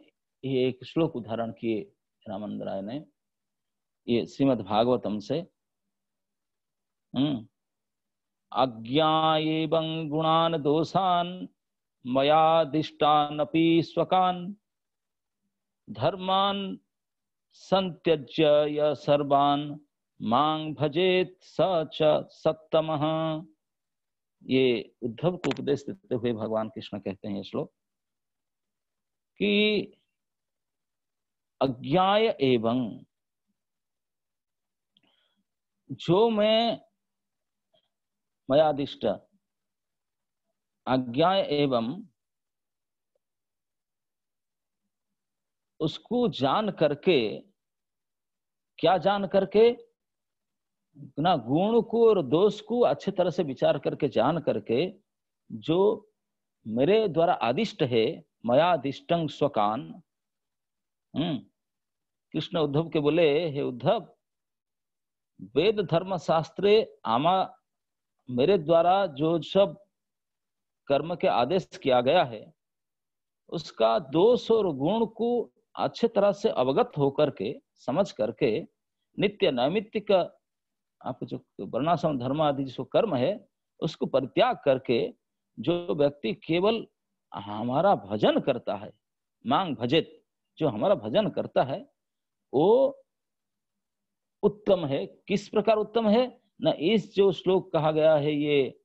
ये एक श्लोक उदाहरण किए रामानंद राय ने, ये श्रीमद् भागवतम से। अज्ञायेवं गुणान दोषान मयादिष्टानपि स्वकान धर्मान संत्यज्य य सर्वान मांग भजेत स च सत्तमः। ये उद्धव को उपदेश देते हुए भगवान कृष्ण कहते हैं श्लोक कि अज्ञाय एवं, जो मैं मयादिष्ट, अज्ञाय एवं उसको जान करके, क्या जान करके? ना गुण को और दोष को अच्छी तरह से विचार करके जान करके, जो मेरे द्वारा आदिष्ट है, मयादिष्टं स्वकान। कृष्ण उद्धव के बोले, हे उद्धव, वेद धर्म शास्त्रे आमा मेरे द्वारा जो सब कर्म के आदेश किया गया है, उसका दोष और गुण को अच्छे तरह से अवगत होकर के, समझ करके, नित्य नैमित्तिक आपको जो वर्णाश्रम धर्म आदि जो कर्म है उसको परित्याग करके जो व्यक्ति केवल हमारा भजन करता है, मांग भजित, जो हमारा भजन करता है, वो उत्तम है। किस प्रकार उत्तम है? ना इस जो श्लोक कहा गया है, ये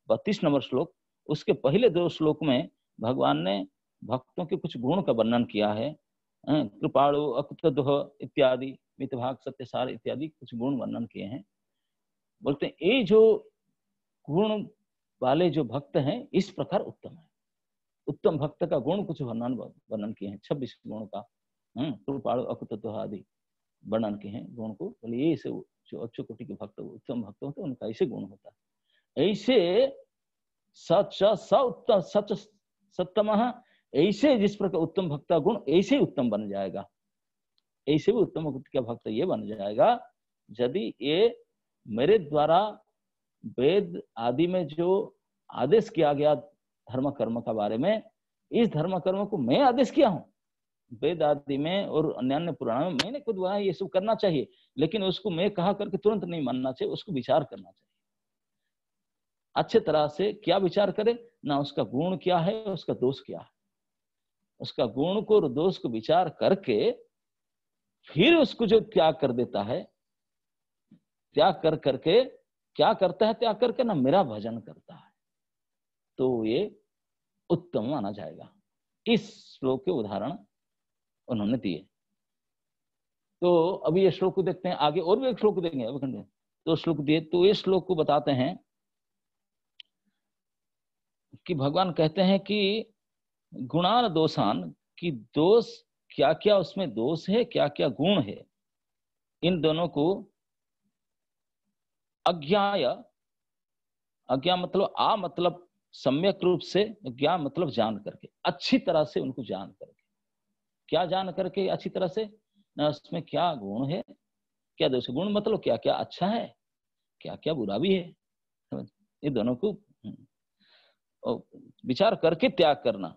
32 नंबर श्लोक, उसके पहले 2 श्लोक में भगवान ने भक्तों के कुछ गुण का वर्णन किया है। कृपाणु, अकुतोह इत्यादि, मितभाग, सत्यसार इत्यादि कुछ गुण वर्णन किए हैं। बोलते हैं ये जो गुण वाले जो भक्त हैं इस प्रकार उत्तम है। उत्तम भक्त का गुण कुछ वर्णन किए हैं, 26 गुण का। कृपाणु, अकुतोह आदि वर्णन किए हैं गुण को। बोले ये से जो अच्छे कोटि के भक्त, उत्तम भक्त होते हैं, उनका ऐसे गुण होता है। ऐसे सच उत्तम सच सत्तम, ऐसे जिस प्रकार उत्तम भक्त का गुण ऐसे ही उत्तम बन जाएगा, ऐसे भी उत्तम का भक्त ये बन जाएगा यदि ये मेरे द्वारा वेद आदि में जो आदेश किया गया धर्म कर्म का बारे में, इस धर्म कर्म को मैं आदेश किया हूं वेद आदि में और अन्य पुराण में, मैंने खुद वहां ये सब करना चाहिए, लेकिन उसको मैं कहा करके तुरंत नहीं मानना चाहिए, उसको विचार करना चाहिए अच्छे तरह से। क्या विचार करे ना, उसका गुण क्या है, उसका दोष क्या है, उसका गुण को और दोष को विचार करके फिर उसको जो त्याग कर देता है, त्याग कर करके क्या करता है, त्याग करके ना मेरा भजन करता है, तो ये उत्तम माना जाएगा। इस श्लोक के उदाहरण उन्होंने दिए। तो अभी ये श्लोक को देखते हैं, आगे और भी एक श्लोक देंगे अभी, तो श्लोक दिए, तो ये श्लोक को बताते हैं कि भगवान कहते हैं कि गुणान दोषान, की दोष क्या क्या उसमें दोष है, क्या क्या गुण है, इन दोनों को अज्ञाय, अज्ञा मतलब मतलब सम्यक रूप से, ज्ञान मतलब जान करके, अच्छी तरह से उनको जान करके, क्या जान करके अच्छी तरह से ना, उसमें क्या गुण है, क्या दोष। गुण मतलब क्या क्या अच्छा है, क्या क्या बुरा भी है, ये दोनों को विचार करके त्याग करना।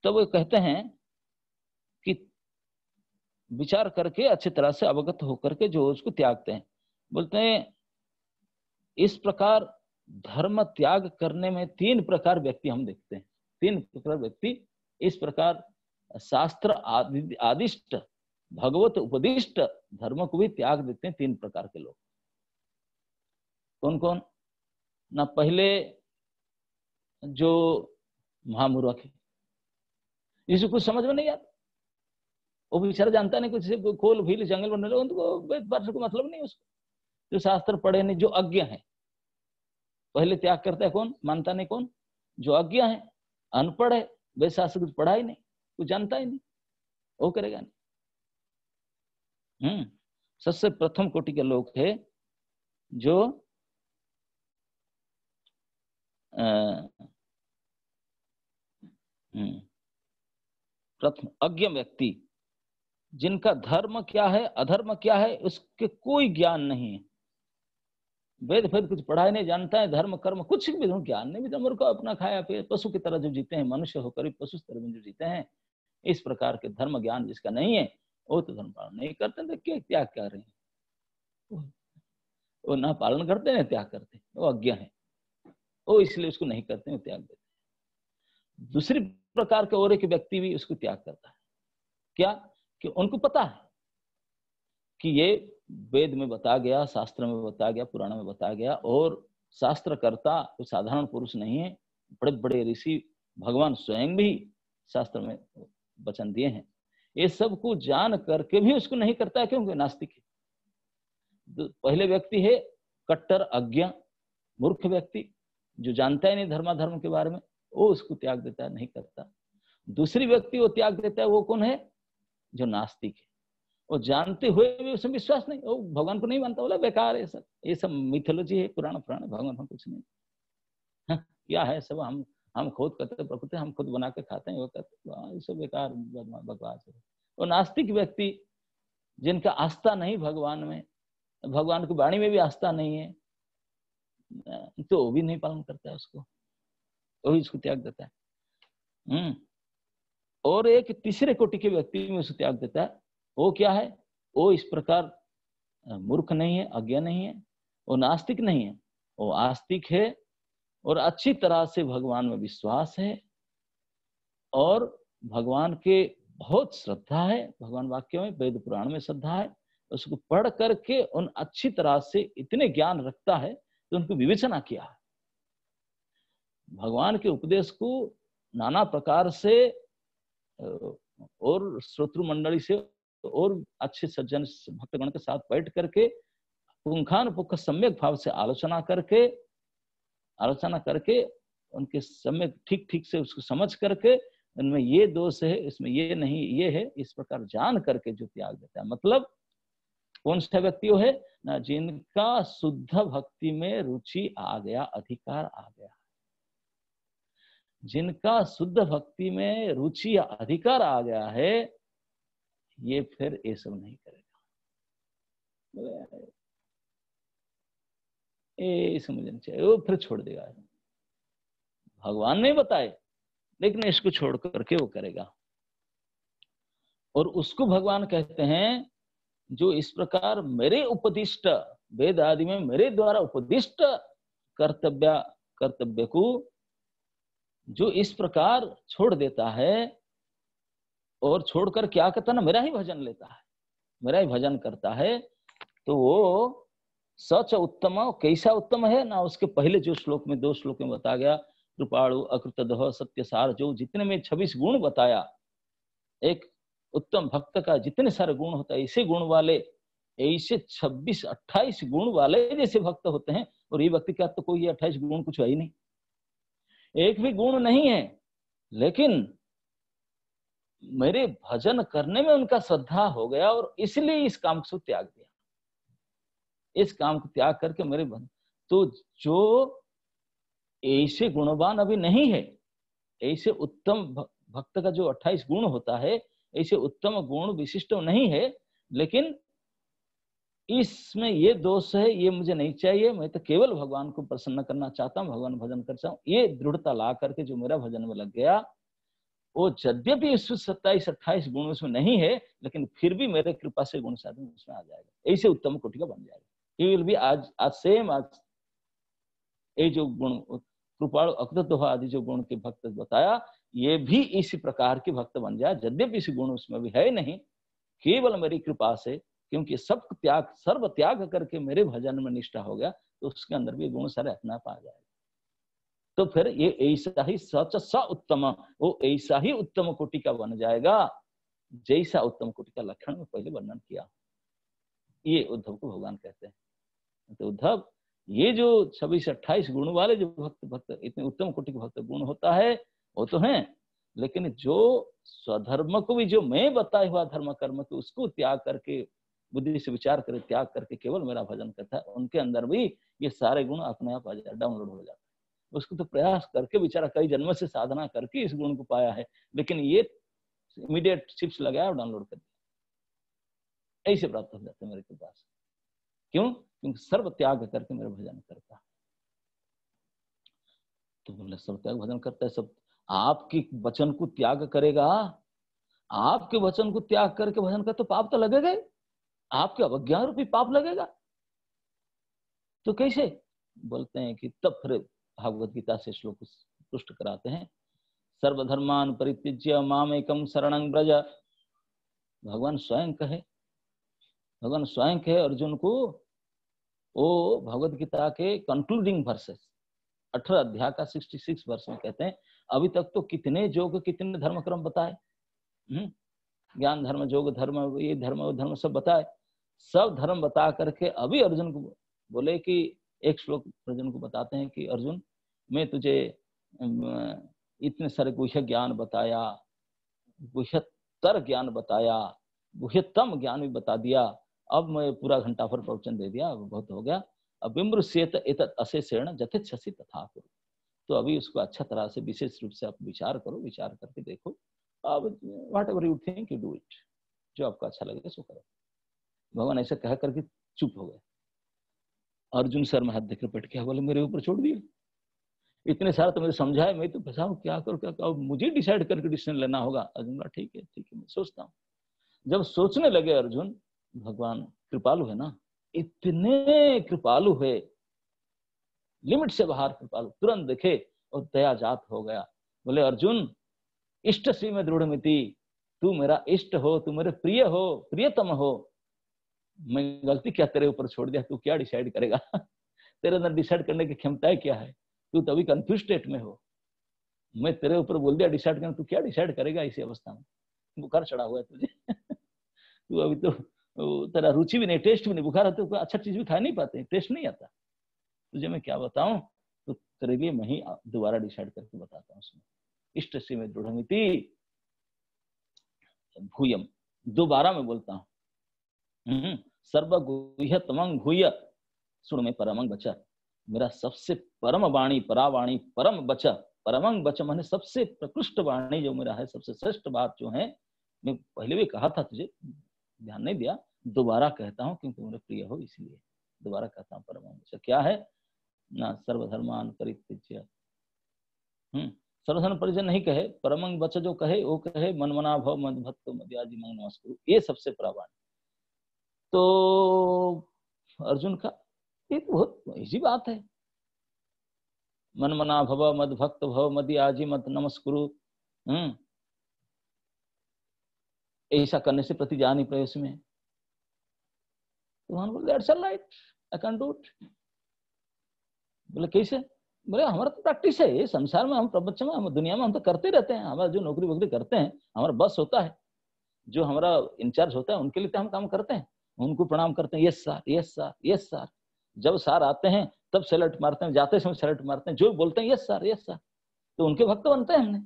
तब वो कहते हैं कि विचार करके अच्छी तरह से अवगत होकर के जो उसको त्यागते हैं, बोलते हैं इस प्रकार धर्म त्याग करने में तीन प्रकार व्यक्ति हम देखते हैं, तीन प्रकार व्यक्ति इस प्रकार शास्त्र आदिष्ट भगवत उपदिष्ट धर्म को भी त्याग देते हैं। तीन प्रकार के लोग कौन कौन ना, पहले जो महामूर्ख है, जिसे कुछ समझ में नहीं आता, वो बेचारा जानता नहीं कुछ, खोल भील जंगल बनने लगे, उनको वेद पाठ को मतलब नहीं उसको, जो शास्त्र पढ़े नहीं, जो अज्ञ है, पहले त्याग करता है कौन, मानता नहीं कौन, जो अज्ञ है, अनपढ़ है, वेद शास्त्र कुछ पढ़ा ही नहीं, कुछ जानता ही नहीं, वो करेगा नहीं। सबसे प्रथम कोटि के लोग है जो प्रथम अज्ञ व्यक्ति, जिनका धर्म क्या है अधर्म क्या है उसके कोई ज्ञान नहीं है, वेद वेद कुछ पढ़ाई नहीं, जानता है धर्म कर्म कुछ भी ज्ञान नहीं, भी को अपना खाया पिया पशु की तरह जो जीते हैं, मनुष्य होकर पशु तरह में जो जीते हैं, इस प्रकार के धर्म ज्ञान जिसका नहीं है वो तो धर्म पालन नहीं करते, तो क्या त्याग कर रहे हैं, वो ना पालन करते हैं त्याग करते, वो अज्ञ है, वो इसलिए उसको नहीं करते, वो त्याग देते। दूसरी प्रकार के और एक व्यक्ति भी उसको त्याग करता है, क्या कि उनको पता है कि ये वेद में बताया गया, शास्त्र में बताया गया, पुराण में बताया गया, और शास्त्रकर्ता कोई साधारण पुरुष नहीं है, बड़े बड़े ऋषि भगवान स्वयं भी शास्त्र में वचन दिए हैं, ये सब को जान करके भी उसको नहीं करता है, क्योंकि नास्तिक है। पहले व्यक्ति है कट्टर अज्ञ मूर्ख व्यक्ति, जो जानता ही नहीं धर्माधर्म के बारे में, वो उसको त्याग देता है, नहीं करता। दूसरी व्यक्ति वो त्याग देता है, वो कौन है, जो नास्तिक है, वो जानते हुए भी उसमें विश्वास नहीं, वो भगवान को नहीं मानता, बोला बेकार है सब, ये सब मिथोलॉजी है, पुराण भगवान हम कुछ नहीं, हाँ, क्या है सब, हम खुद करते प्रकृति, हम खुद बना के खाते हैं, वो करते, ये सब बेकार बकवास है। वो नास्तिक व्यक्ति जिनका आस्था नहीं भगवान में, भगवान की वाणी में भी आस्था नहीं है, तो वो भी नहीं पालन करता है उसको, वो भी इसको त्याग देता है। और एक तीसरे कोटि के व्यक्ति में उसको त्याग देता है, वो क्या है, वो इस प्रकार मूर्ख नहीं है, अज्ञ नहीं है, वो नास्तिक नहीं है, वो आस्तिक है, और अच्छी तरह से भगवान में विश्वास है, और भगवान के बहुत श्रद्धा है, भगवान वाक्य में वेद पुराण में श्रद्धा है, उसको पढ़ करके उन अच्छी तरह से इतने ज्ञान रखता है तो उनको विवेचना किया है, भगवान के उपदेश को नाना प्रकार से और श्रोतृ मंडली से और अच्छे सज्जन भक्तगण के साथ बैठ करके पुंखानुपुंख सम्यक भाव से आलोचना करके उनके सम्यक ठीक ठीक से उसको समझ करके, उनमें ये दोष है, इसमें ये नहीं, ये है, इस प्रकार जान करके जो त्याग देता है। मतलब कौन सा व्यक्ति वो है ना, जिनका शुद्ध भक्ति में रुचि आ गया, अधिकार आ गया, जिनका शुद्ध भक्ति में रुचि या अधिकार आ गया है, ये फिर ये सब नहीं करेगा, ये समझना चाहिए, वो फिर छोड़ देगा। भगवान ने बताए, लेकिन इसको छोड़ करके वो करेगा। और उसको भगवान कहते हैं जो इस प्रकार मेरे उपदिष्ट, वेद आदि में मेरे द्वारा उपदिष्ट कर्तव्य को जो इस प्रकार छोड़ देता है और छोड़कर क्या करता ना, मेरा ही भजन लेता है, मेरा ही भजन करता है, तो वो सच उत्तम। कैसा उत्तम है ना, उसके पहले जो श्लोक में, 2 श्लोक में बताया गया, कृपाणु अकृतदह सत्यसार, जो जितने में 26 गुण बताया, एक उत्तम भक्त का जितने सारे गुण होता है, ऐसे गुण वाले, ऐसे 26-28 गुण वाले जैसे भक्त होते हैं। और ये भक्ति का तो कोई 28 गुण कुछ है ही नहीं, एक भी गुण नहीं है, लेकिन मेरे भजन करने में उनका श्रद्धा हो गया और इसलिए इस काम को त्याग दिया, इस काम को त्याग करके मेरे भजन। तो जो ऐसे गुणवान अभी नहीं है, ऐसे उत्तम भक्त का जो 28 गुण होता है, ऐसे उत्तम गुण विशिष्ट नहीं है, लेकिन इसमें ये दोष है, ये मुझे नहीं चाहिए, मैं तो केवल भगवान को प्रसन्न करना चाहता हूँ, भगवान भजन करता हूँ, ये दृढ़ता ला करके जो मेरा भजन में लग गया, वो यद्यपि 27-28 गुण उसमें नहीं है, लेकिन फिर भी मेरे कृपा से गुण साधन उसमें आ जाएगा, ऐसे उत्तम कोटि का बन जाएगा। ये विल बी आज सेम आज ये जो गुण कृपाणु अकृतदोह आदि जो गुण के भक्त बताया, ये भी इसी प्रकार के भक्त बन जाए, यद्यपि इसी गुण उसमें भी है नहीं, केवल मेरी कृपा से, क्योंकि सब त्याग, सर्व त्याग करके मेरे भजन में निष्ठा हो गया, तो उसके अंदर भी गुण सारे अपना पा जाएगा। तो फिर ये ऐसा ही सच स उत्तम, वो ऐसा ही उत्तम कोटि का बन जाएगा जैसा उत्तम कोटि का लक्षण में पहले वर्णन किया। ये उद्धव को भगवान कहते हैं। तो उद्धव, ये जो 26-28 गुण वाले जो भक्त इतने उत्तम कोटि के भक्त गुण होता है, वो तो है, लेकिन जो स्वधर्म को भी, जो मैं बताया हुआ धर्म कर्म को, उसको त्याग करके, बुद्धि से विचार करे त्याग करके केवल मेरा भजन करता है, उनके अंदर भी ये सारे गुण अपने आप आ जाए, डाउनलोड हो जाते हैं। उसको तो प्रयास करके बेचारा कई जन्म से साधना करके इस गुण को पाया है, लेकिन ये इमीडिएट चिप्स लगाया और डाउनलोड कर दिया, ऐसे प्राप्त हो जाते हैं मेरे के पास। क्यों? क्योंकि सर्व त्याग करके मेरा भजन करता है। तो बोले सर्व त्याग भजन करता है, सब आपके वचन को त्याग करेगा, आपके वचन को त्याग करके भजन कर, तो पाप तो लगेगा ही, आपके अवज्ञा रूपी पाप लगेगा। तो कैसे? बोलते हैं कि तब फिर भागवत गीता से श्लोक पुष्ट कराते हैं, सर्वधर्मान परित्यज्य मामेकं शरणं व्रज। भगवान स्वयं कहे, भगवान स्वयं कहे अर्जुन को, वो भगवत गीता के कंक्लूडिंग वर्सेस 18 अध्याय का 66 वर्ष में कहते हैं, अभी तक तो कितने योग, कितने धर्म क्रम बताए, ज्ञान धर्म, योग धर्म, ये धर्म, वो धर्म सब बताए, सब धर्म बता करके अभी अर्जुन को बोले कि एक श्लोक अर्जुन को बताते हैं कि अर्जुन, मैं तुझे इतने सारे गुह्य ज्ञान बताया, गुह्यतर ज्ञान बताया, गुह्यतम ज्ञान भी बता दिया, अब मैं पूरा घंटा भर प्रवचन दे दिया, बहुत हो गया, अब विमृश्येत एतत् अशेषेण यथेच्छसि तथा कुरु। तो अभी उसको अच्छा तरह से विशेष रूप से आप विचार करो, विचार करके देखो, अब what ever you think you do it, जो आपको अच्छा लगे सो करो। भगवान ऐसा कह करके चुप हो गए। अर्जुन सर में हाथ देकर बैठ गया, बोले मेरे ऊपर छोड़ दिए, इतने सारे तो मुझे समझाए, मैं तो फंसा हूँ, क्या करूँ क्या करूँ, मुझे डिसाइड करके डिसीजन लेना होगा। अर्जुन बोला ठीक है मैं सोचता हूँ। जब सोचने लगे अर्जुन, भगवान कृपालु है ना, इतने कृपालु है, लिमिट से बाहर कृपालु, तुरंत देखे और दया जात हो गया। बोले अर्जुन, इष्ट श्री में दृढ़ मिति, तू मेरा इष्ट हो, तू मेरे प्रिय हो, प्रियतम हो, मैं गलती क्या तेरे ऊपर छोड़ दिया, तू क्या डिसाइड करेगा तेरे अंदर डिसाइड करने की क्षमता क्या है, तू तो अभी कंफ्यूज स्टेट में हो, मैं तेरे ऊपर बोल दिया डिसाइड करना, तू क्या डिसाइड करेगा इसी अवस्था में, बुखार चढ़ा हुआ है तुझे तू अभी तो तेरा रुचि भी नहीं, टेस्ट भी नहीं, बुखार होते कोई अच्छा चीज भी खा नहीं पाते, टेस्ट नहीं आता तुझे, मैं क्या बताऊं, तो तेरे लिए मैं ही दोबारा डिसाइड करके बताता हूँ। उसमें इष्ट से में दृढ़मिति भूयम, दोबारा मैं बोलता हूँ, सर्वगुह्य तमंग भूय सुन में परमंग बचा। मेरा सबसे परम वाणी, परावाणी, परम बचा, परमंग बचा माने सबसे प्रकृष्ट वाणी जो मेरा है, सबसे श्रेष्ठ बात जो है, मैं पहले भी कहा था तुझे, ध्यान नहीं दिया, दोबारा कहता हूँ क्योंकि मेरे प्रिय हो इसलिए दोबारा कहता हूँ। परमंग बचा क्या है ना, सर्वधर्मान परित्यज्य, सर्वधर्म परिजन नहीं कहे, परमंग बचा जो कहे वो कहे मन मना भव मद भक्त मद्याजी मंग नमस्कुरु, ये सबसे प्रवाणी। तो अर्जुन का ये तो बहुत इजी बात है, मन मना भव मद भक्त भव मद्याजी मत नमस्कुरु, ऐसा करने से प्रतिजानी प्रवेश में। तो वहां बोले that's alright, I can do it. बोले कैसे? बोले हमारा तो प्रैक्टिस है, ये संसार में हम प्रपंच में हम दुनिया में हम तो करते रहते हैं, हमारा जो नौकरी वोकरी करते हैं, हमारा बस होता है, जो हमारा इंचार्ज होता है उनके लिए तो हम काम करते हैं, उनको प्रणाम करते हैं, yes sir yes sir yes sir. जब सर आते हैं तब सैल्यूट मारते हैं, जाते समय सैल्यूट मारते हैं, जो बोलते हैं यस सर यस सर, तो उनके भक्त बनते हैं हमने,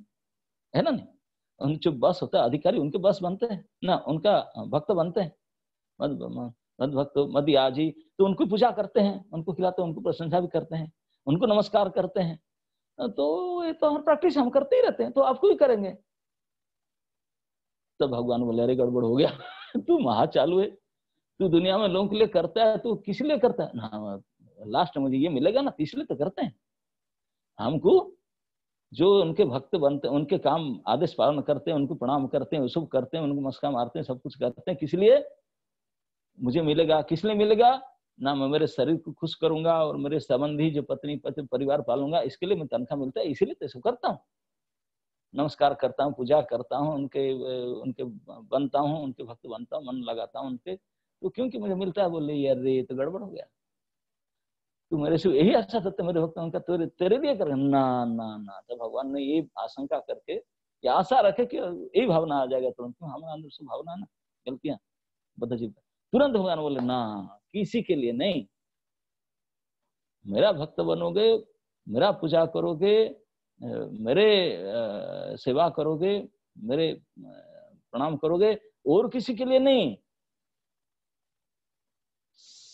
है ना नहीं? उन जो बस होता है अधिकारी उनके बस बनते हैं ना, उनका भक्त बनते हैं। मद भक्त मद्याजी, तो उनको पूजा करते हैं, उनको खिलाते हैं, उनको प्रशंसा भी करते हैं, उनको नमस्कार करते हैं। तो ये तो हमारी प्रैक्टिस हम करते ही रहते हैं, तो आपको भी करेंगे। तो भगवान बोले अरे गड़बड़ हो गया तू महा चालू है, तू दुनिया में लोगों के लिए करता है, तू किस लिए करता है ना, लास्ट मुझे ये मिलेगा ना, इसलिए तो करते हैं। हमको जो उनके भक्त बनते हैं, उनके काम आदेश पालन करते हैं, उनको प्रणाम करते हैं, शुभ करते हैं, उनको नमस्कार मारते हैं, सब कुछ करते हैं, किस लिए मुझे मिलेगा, किस लिए मिलेगा ना, मैं मेरे शरीर को खुश करूंगा और मेरे संबंधी जो पत्नी पति परिवार पालूंगा, इसके लिए मैं तनख्वाह मिलता है, इसीलिए तो सब करता हूँ, नमस्कार करता हूँ, पूजा करता हूँ, उनके उनके बनता हूँ, उनके भक्त बनता हूँ, मन लगाता हूँ उनके, तो क्योंकि मुझे मिलता है। बोले यार ये तो गड़बड़ हो गया, तू मेरे से यही अच्छा था, मेरे भक्त उनका तेरे लिए कर ना ना ना। तो भगवान ने ये आशंका करके या आशा रखे कि यही भावना आ जाएगा तुरंत, हमारे अंदर से भावना ना गलतियां बदजीव, तुरंत भगवान बोले ना किसी के लिए नहीं, मेरा भक्त बनोगे, मेरा पूजा करोगे, मेरे सेवा करोगे, मेरे प्रणाम करोगे, और किसी के लिए नहीं।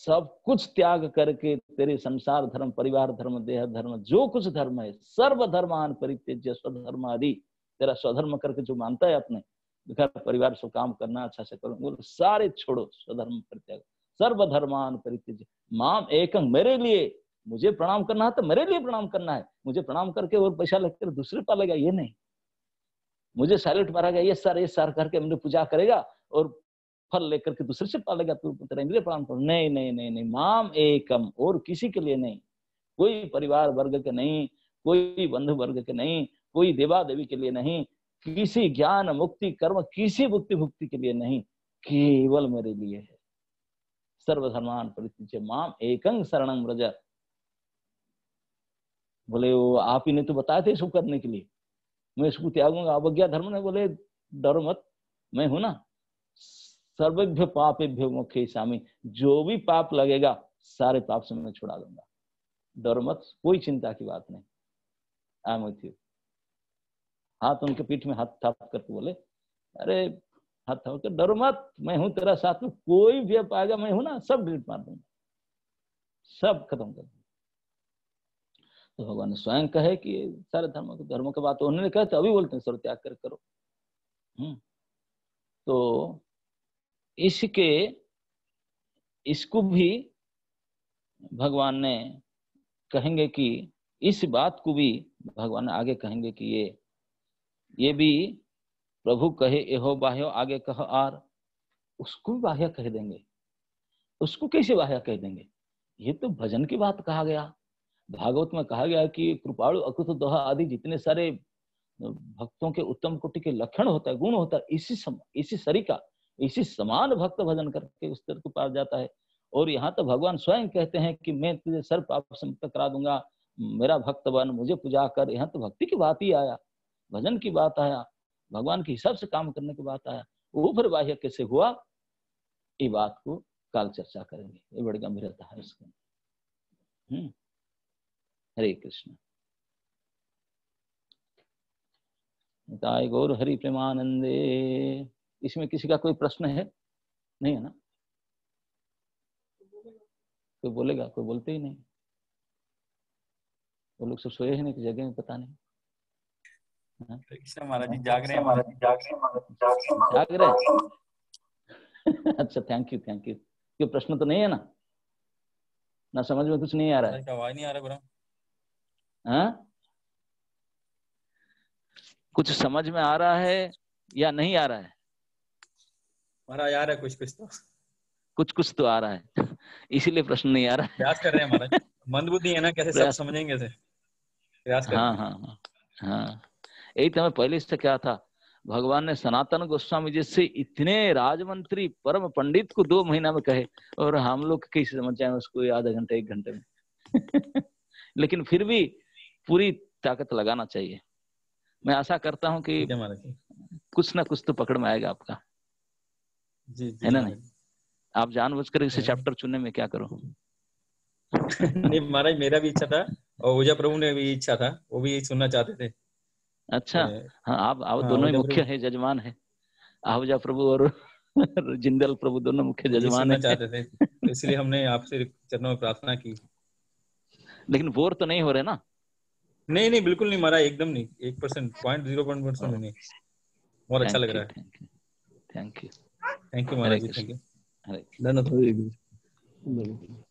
सब कुछ त्याग करके तेरे संसार धर्म, परिवार धर्म, देह धर्म, जो कुछ धर्म है, सर्व धर्मान परित्यज्य स्वधर्म आदि, तेरा स्वधर्म करके जो मानता है अपने घर परिवार से काम करना, अच्छा से करो, वो सारे छोड़ो, स्वधर्म परित्याग, सर्वधर्मान परित्यज्य माम एकं, मेरे लिए मुझे प्रणाम करना है तो मेरे लिए प्रणाम करना है, मुझे प्रणाम करके और पैसा लेकर दूसरे पालेगा ये नहीं, मुझे सैल्यूट मारेगा ये सर करके मुझे पूजा करेगा और फल लेकर के दूसरे से पालेगा, तू तेरा इंद्रिय प्रणाम करो, नहीं नहीं नहीं नहीं, माम एकम, और किसी के लिए नहीं, कोई परिवार वर्ग के नहीं, कोई बंधु वर्ग के नहीं, कोई देवा देवी के लिए नहीं, किसी ज्ञान मुक्ति कर्म किसी मुक्ति भुक्ति के लिए नहीं, केवल मेरे लिए है। सर्वधर्मान परित्यज्य माम एकं शरणं व्रज। बोले वो आप ही ने तो बताए थे इसको करने के लिए, मैं इसको त्यागूंगा, अवज्ञा धर्म ने। बोले डरो मत, मैं हूं ना, सर्वभ्य पापेभ्यो मोक्षयिष्यामि, जो भी पाप लगेगा सारे पाप से मैं छुड़ा दूंगा, डरो मत, कोई चिंता की बात नहीं, आई एम विथ यू। हाथ उनके पीठ में हाथ थाप करके बोले अरे हाथ थाप कर, डरो मत, मैं हूं तेरा साथ में, कोई भी पाएगा मैं हूं ना, सब डिलीट मार दूंगा, सब खत्म कर दूंगा। तो भगवान ने स्वयं कहे कि सारे धर्मों की बात उन्होंने कहा, तो अभी बोलते हैं सर्व त्याग कर करो। तो इसको भी भगवान ने कहेंगे कि इस बात को भी भगवान आगे कहेंगे कि ये भी प्रभु कहे एहो बाह्यो, आगे कह आर, उसको भी बाह्य कह देंगे। उसको कैसे बाह्य कह देंगे? ये तो भजन की बात कहा गया, भागवत में कहा गया कि कृपाणु अकुत दोहा आदि जितने सारे भक्तों के उत्तम कोटि के लक्षण होता है, गुण होता है, इसी सरीका इसी समान भक्त भजन करके उस तरह को पार जाता है। और यहाँ तो भगवान स्वयं कहते हैं कि मैं तुझे सर्व पाप से मुक्त करा दूंगा, मेरा भक्त बन, मुझे पूजा कर। यहाँ तो भक्ति की बात ही आया, भजन की बात आया, भगवान के हिसाब से काम करने की बात आया। वो फिर बाह्य कैसे हुआ, ये बात को काल चर्चा करेंगे, ये बड़ी गंभीरता है इसके। हरे कृष्ण। गौर हरि प्रेमानंदे। इसमें किसी का कोई प्रश्न है? नहीं है ना? कोई बोलेगा? कोई बोलते ही नहीं। वो लोग सब सोए हैं ना कि जगह में, पता नहीं। हाँ? कृष्ण महाराज जी जाग रहे हैं महाराज जी, जाग रहे। अच्छा, थैंक यू थैंक यू। कोई प्रश्न तो नहीं है ना समझ में कुछ नहीं आ रहा है? महाराज का आवाज नहीं आ रहा गुरु। हाँ, कुछ समझ में आ रहा है या नहीं आ रहा है? महाराज आ रहा है कुछ कुछ तो। कुछ कुछ तो आ रहा है। इसीलिए प्रश्न नहीं आ रहा है। प्रयास कर रहे हैं महाराज, मंदबुद्धि है ना, कैसे सब प्रयास। समझेंगे से प्रयास कर रहे हाँ हैं। हाँ हाँ हाँ। यही तो मैं पहले से क्या था, भगवान ने सनातन गोस्वामी जी से इतने राजमंत्री परम पंडित को 2 महीना में कहे, और हम लोग कैसे समझ जाए उसको आधे घंटे 1 घंटे में। लेकिन फिर भी पूरी ताकत लगाना चाहिए। मैं आशा करता हूँ कि ठीक है महाराज जी। कुछ ना कुछ तो पकड़ में आएगा आपका, जी है जी ना? नहीं, महाराज। आप जानबूझकर इसे है। चैप्टर चुनने में क्या करो। नहीं महाराज, मेरा भी इच्छा था और ऊर्जा प्रभु ने भी इच्छा था, वो भी सुनना चाहते थे। अच्छा। हाँ, आप हाँ दोनों ही ऊर्जा मुख्य प्रभु है, जजमान है। आहूजा प्रभु और जिंदल प्रभु दोनों मुख्य ये जजमान सुनना है। चाहते थे, तो इसलिए हमने आपसे चरणों में प्रार्थना की। लेकिन बोर तो नहीं हो रहे ना? नहीं नहीं बिल्कुल नहीं महाराज, एकदम नहीं, 1%, 0.1% भी नहीं। बहुत अच्छा लग थैंक यू रहा है। Thank you thank you. Thank you Hare Maharaj ji, thank Krishna. You. Hare. धन्यवाद।